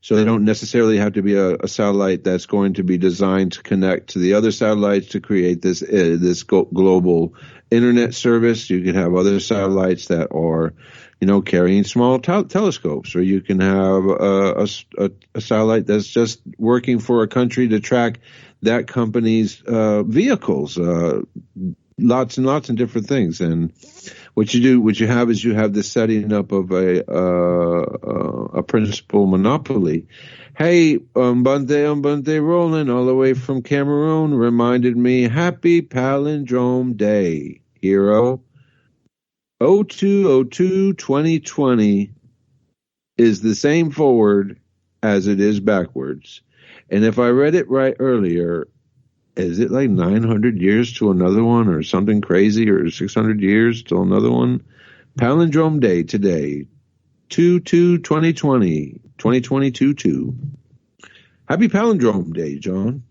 So they don't necessarily have to be a satellite that's going to be designed to connect to the other satellites to create this global internet service. You can have other satellites that are, carrying small telescopes, or you can have a satellite that's just working for a country to track that company's vehicles. Lots and lots of different things. And what you have is you have the setting up of a principal monopoly. Hey, Umbunde rolling all the way from Cameroon reminded me, happy palindrome day, hero. 02/02/2020 is the same forward as it is backwards. And if I read it right earlier, is it like 900 years to another one, or something crazy, or 600 years to another one? Palindrome day today, 2/2/2020, 2022. Happy Palindrome Day, John.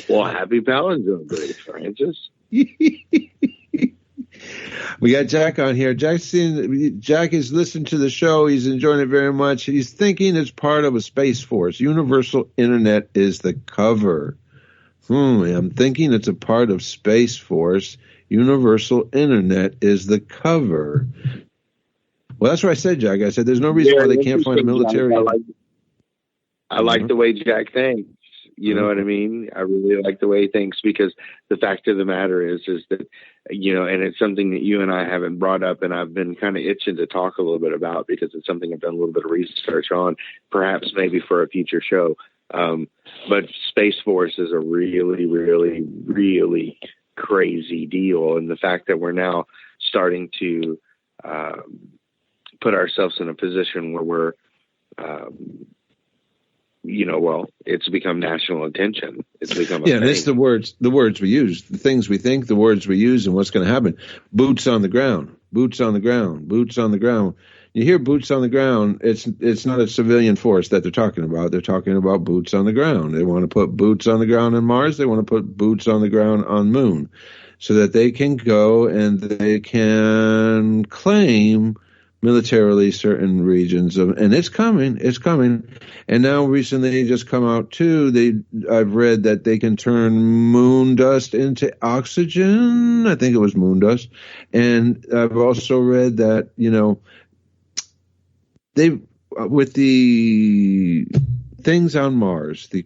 Well, happy Palindrome Day, Francis. We got Jack on here. Jack is listening to the show. He's enjoying it very much. He's thinking it's part of a Space Force. Universal Internet is the cover. I'm thinking it's a part of Space Force. Universal Internet is the cover. Well, that's what I said, Jack. I said there's no reason why they can't find a military. I like the way Jack thinks. You know what I mean? I really like the way he thinks, because the fact of the matter is that, and it's something that you and I haven't brought up, and I've been kind of itching to talk a little bit about, because it's something I've done a little bit of research on, perhaps maybe for a future show. But Space Force is a really, really, really crazy deal. And the fact that we're now starting to put ourselves in a position where we're, it's become national attention. It's become a thing. And it's the words we use, the things we think, the words we use, and what's going to happen. Boots on the ground, boots on the ground, boots on the ground. You hear boots on the ground, it's not a civilian force that they're talking about. They're talking about boots on the ground. They want to put boots on the ground on Mars. They want to put boots on the ground on Moon, so that they can go and they can claim militarily certain regions and it's coming. And now recently they just come out too. I've read that they can turn moon dust into oxygen. I think it was moon dust. And I've also read that, they, with the things on Mars, the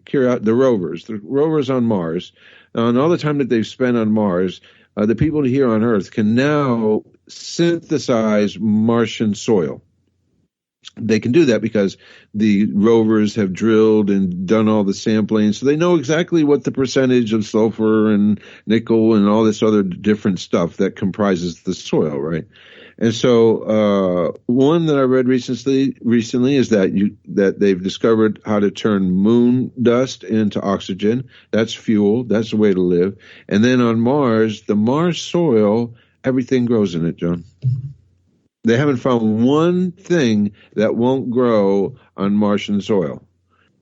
rovers on Mars, and all the time that they've spent on Mars, the people here on Earth can now synthesize Martian soil. They can do that because the rovers have drilled and done all the sampling, so they know exactly what the percentage of sulfur and nickel and all this other different stuff that comprises the soil, right? And so one that I read recently is that they've discovered how to turn moon dust into oxygen. That's fuel. That's the way to live. And then on Mars, the Mars soil, everything grows in it, John. They haven't found one thing that won't grow on Martian soil.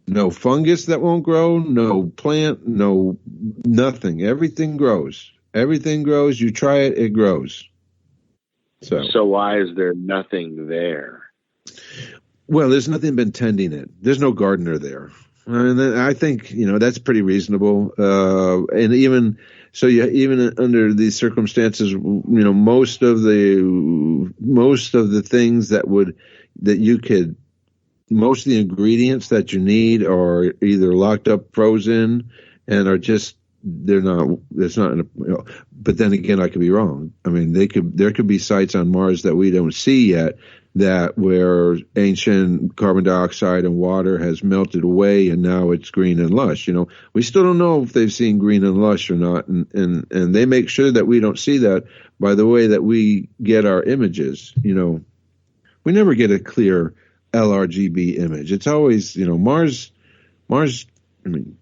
No fungus that won't grow, no plant, no nothing. Everything grows. Everything grows. You try it, it grows. So why is there nothing there? Well, there's nothing been tending it. There's no gardener there. And I think, that's pretty reasonable. And even under these circumstances, most of the things most of the ingredients that you need are either locked up, frozen, and are just, but then again, I could be wrong. I mean, there could be sites on Mars that we don't see yet, where ancient carbon dioxide and water has melted away and now it's green and lush. We still don't know if they've seen green and lush or not. And they make sure that we don't see that by the way that we get our images. We never get a clear LRGB image. It's always, Mars, I mean,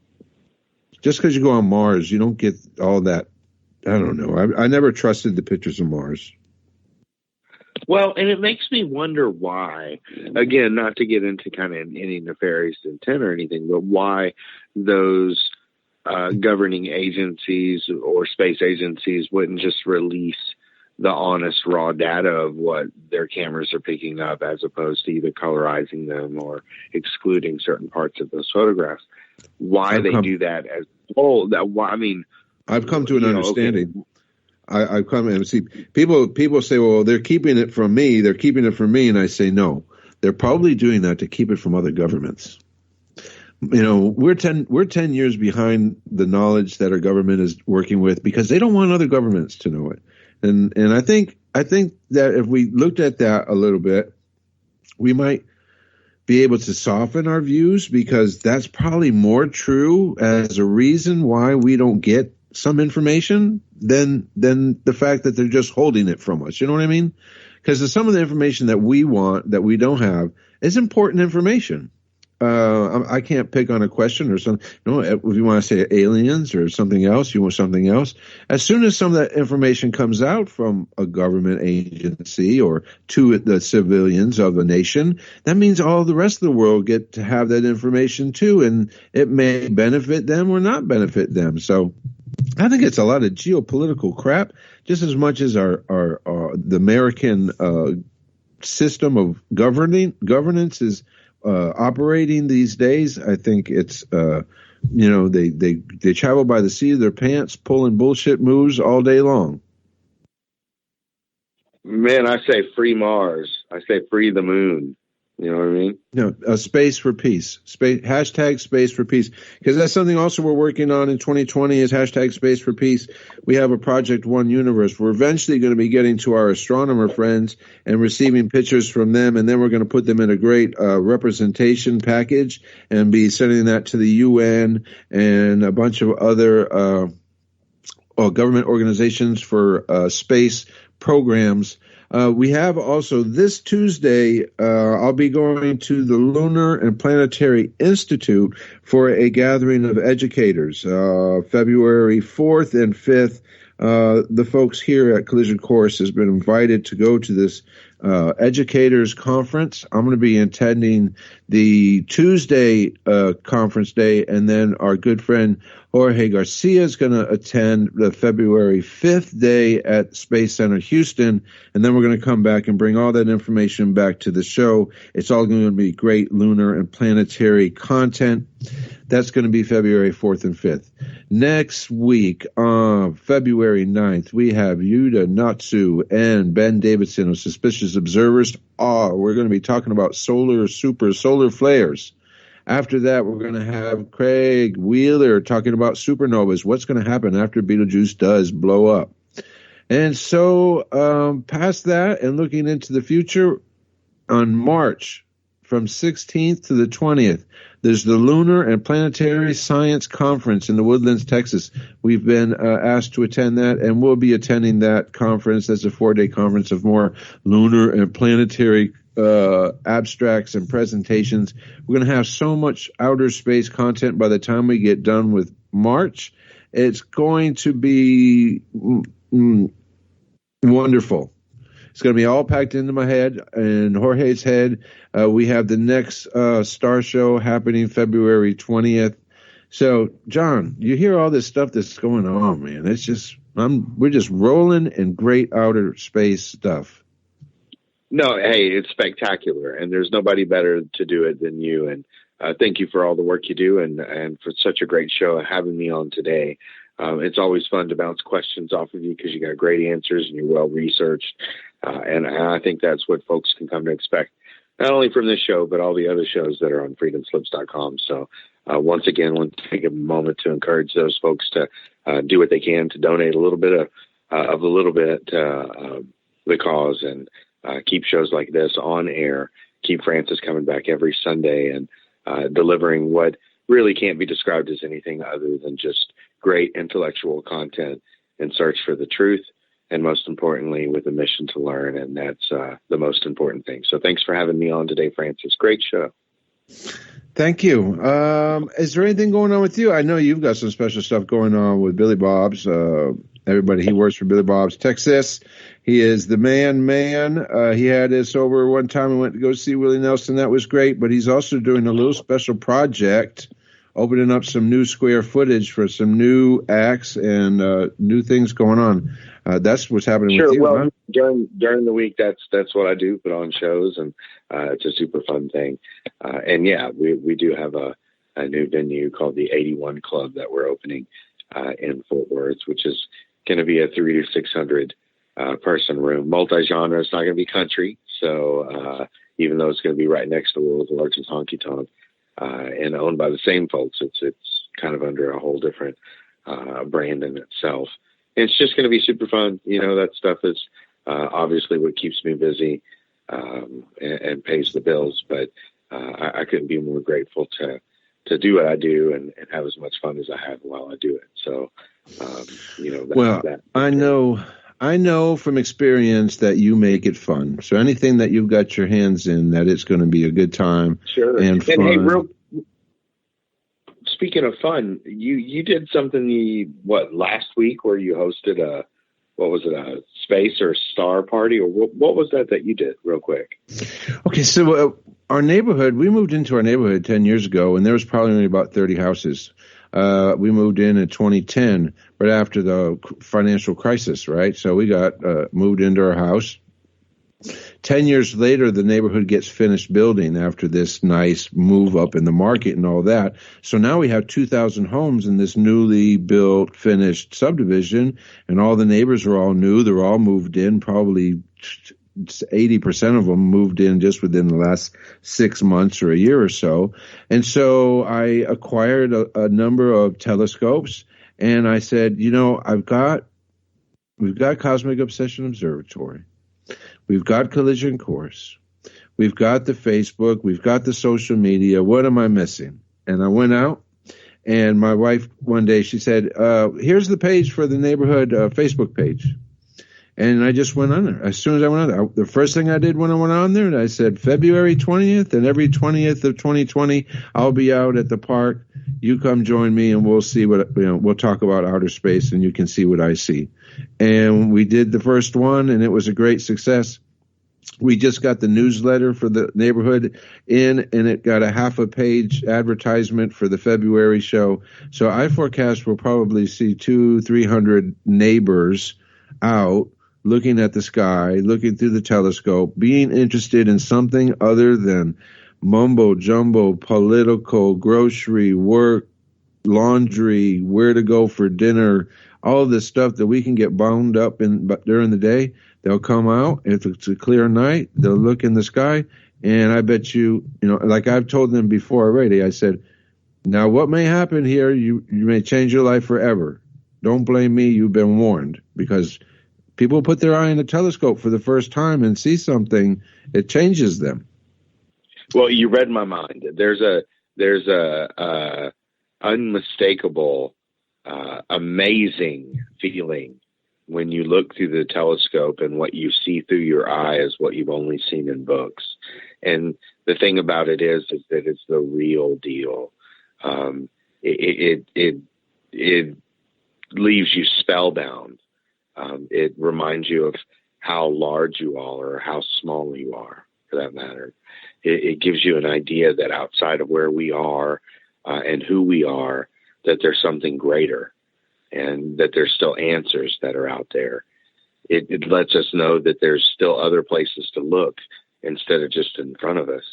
just because you go on Mars, you don't get all that. I don't know. I never trusted the pictures of Mars. Well, and it makes me wonder why, again, not to get into kind of any nefarious intent or anything, but why those governing agencies or space agencies wouldn't just release the honest raw data of what their cameras are picking up, as opposed to either colorizing them or excluding certain parts of those photographs. Why they do that as I've come to an understanding. Okay. I've come and see people say, well, they're keeping it from me. They're keeping it from me. And I say, no, they're probably doing that to keep it from other governments. We're 10 years behind the knowledge that our government is working with because they don't want other governments to know it. And I think that if we looked at that a little bit, we might be able to soften our views, because that's probably more true as a reason why we don't get some information than the fact that they're just holding it from us. You know what I mean? Because some of the information that we want that we don't have is important information. I can't pick on a question or something. No, if you want to say aliens or something else, you want something else. As soon as some of that information comes out from a government agency or to the civilians of a nation, that means all the rest of the world get to have that information too, and it may benefit them or not benefit them. So I think it's a lot of geopolitical crap, just as much as the American system of governance is operating these days. I think it's they travel by the seat of their pants, pulling bullshit moves all day long. Man, I say free Mars. I say free the moon. You know what I mean? No, space for peace. Hashtag space for peace. Because that's something also we're working on in 2020 is hashtag space for peace. We have a Project One Universe. We're eventually going to be getting to our astronomer friends and receiving pictures from them. And then we're going to put them in a great representation package and be sending that to the UN and a bunch of other government organizations for space programs. We have also this Tuesday, I'll be going to the Lunar and Planetary Institute for a gathering of educators, February 4th and 5th. The folks here at Collision Course has been invited to go to this educators conference. I'm going to be attending the Tuesday conference day, and then our good friend Jorge Garcia is going to attend the February 5th day at Space Center Houston, and then we're going to come back and bring all that information back to the show. It's all going to be great lunar and planetary content. That's going to be February 4th and 5th. Next week, on February 9th, we have Yuta Notsu and Ben Davidson of Suspicious Observers. We're going to be talking about solar flares. After that, we're going to have Craig Wheeler talking about supernovas. What's going to happen after Betelgeuse does blow up? And so past that and looking into the future, on March from 16th to the 20th, there's the Lunar and Planetary Science Conference in the Woodlands, Texas. We've been asked to attend that, and we'll be attending that conference. That's a 4-day conference of more lunar and planetary abstracts and presentations. We're going to have so much outer space content by the time we get done with March. It's going to be wonderful. It's going to be all packed into my head and Jorge's head. We have the next Star Show happening February 20th. So, John, you hear all this stuff that's going on, man. It's just we're just rolling in great outer space stuff. No, hey, it's spectacular, and there's nobody better to do it than you. And thank you for all the work you do and for such a great show and having me on today. It's always fun to bounce questions off of you because you got great answers and you're well researched. And I think that's what folks can come to expect, not only from this show, but all the other shows that are on freedomslips.com. So once again, I want to take a moment to encourage those folks to do what they can to donate a little bit of the cause and keep shows like this on air, keep Francis coming back every Sunday and delivering what really can't be described as anything other than just great intellectual content in search for the truth, and most importantly, with a mission to learn, and that's the most important thing. So thanks for having me on today, Francis. Great show. Thank you. Is there anything going on with you? I know you've got some special stuff going on with Billy Bob's. Everybody, he works for Billy Bob's Texas. He is the man. He had us over one time. We went to go see Willie Nelson. That was great. But he's also doing a little special project opening up some new square footage for some new acts and new things going on. That's what's happening with you. Well, huh? during the week, that's what I do, put on shows, and it's a super fun thing. And yeah, we do have a new venue called the 81 Club that we're opening in Fort Worth, which is going to be a 300 to 600 person room, multi-genre. It's not going to be country, so even though it's going to be right next to the world's largest honky tonk and owned by the same folks, it's kind of under a whole different brand in itself. And it's just going to be super fun. You know, that stuff is obviously what keeps me busy and pays the bills. But I couldn't be more grateful to do what I do and have as much fun as I have while I do it. So, you know, I know from experience that you make it fun. So anything that you've got your hands in, that it's going to be a good time and fun. And hey, speaking of fun, you did something last week where you hosted a space or star party, or what was that you did real quick? Okay, so our neighborhood, we moved into our neighborhood 10 years ago, and there was probably only about 30 houses. We moved in 2010, right after the financial crisis, right? So we got moved into our house. 10 years later, the neighborhood gets finished building after this nice move up in the market and all that. So now we have 2,000 homes in this newly built, finished subdivision, and all the neighbors are all new. They're all moved in. Probably 80% of them moved in just within the last 6 months or a year or so. And so I acquired a number of telescopes, and I said, you know, we've got Cosmic Obsession Observatory. We've got Collision Course. We've got the Facebook. We've got the social media. What am I missing? And I went out, and my wife one day, she said, here's the page for the neighborhood Facebook page. And I just went on there. As soon as I went on there, the first thing I did when I went on there, I said, February 20th, and every 20th of 2020, I'll be out at the park. You come join me, and we'll see we'll talk about outer space, and you can see what I see. And we did the first one, and it was a great success. We just got the newsletter for the neighborhood in, and it got a half a page advertisement for the February show. So I forecast we'll probably see 200-300 neighbors out looking at the sky, looking through the telescope, being interested in something other than mumbo jumbo, political, grocery, work, laundry, where to go for dinner, all this stuff that we can get bound up in during the day. They'll come out. If it's a clear night, they'll look in the sky. And I bet you know, like I've told them before already, I said, now what may happen here, you may change your life forever. Don't blame me. You've been warned. Because people put their eye in a telescope for the first time and see something, it changes them. Well, you read my mind. There's a unmistakable, amazing feeling when you look through the telescope, and what you see through your eye is what you've only seen in books. And the thing about it is that it's the real deal. It leaves you spellbound. It reminds you of how large you are, or how small you are, for that matter. It gives you an idea that outside of where we are and who we are, that there's something greater, and that there's still answers that are out there. It lets us know that there's still other places to look instead of just in front of us.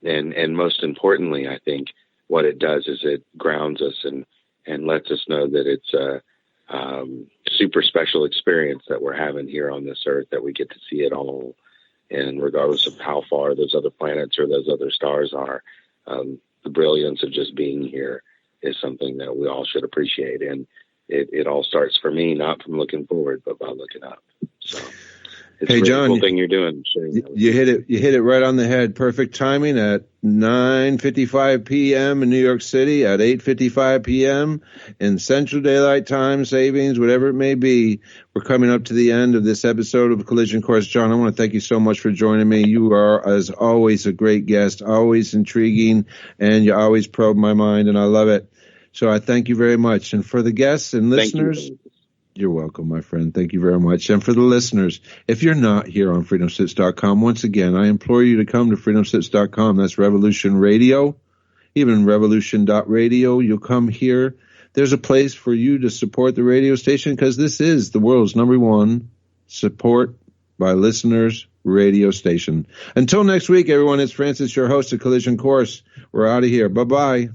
And most importantly, I think what it does is it grounds us and lets us know that it's a super special experience that we're having here on this earth, that we get to see it all. And regardless of how far those other planets or those other stars are, the brilliance of just being here is something that we all should appreciate. And it all starts for me, not from looking forward, but by looking up. So it's a really John, cool thing you're doing. You hit it right on the head. Perfect timing at 9:55 p.m. in New York City, at 8:55 p.m. in Central Daylight Time savings, whatever it may be. We're coming up to the end of this episode of Collision Course. John, I want to thank you so much for joining me. You are, as always, a great guest, always intriguing, and you always probe my mind, and I love it. So I thank you very much. And for the guests and listeners, you're welcome, my friend. Thank you very much. And for the listeners, if you're not here on freedomslips.com, once again, I implore you to come to freedomslips.com. That's Revolution Radio. even revolution.radio. You'll come here. There's a place for you to support the radio station because this is the world's #1 support by listeners radio station. Until next week, everyone, it's Francis, your host of Collision Course. We're out of here. Bye-bye.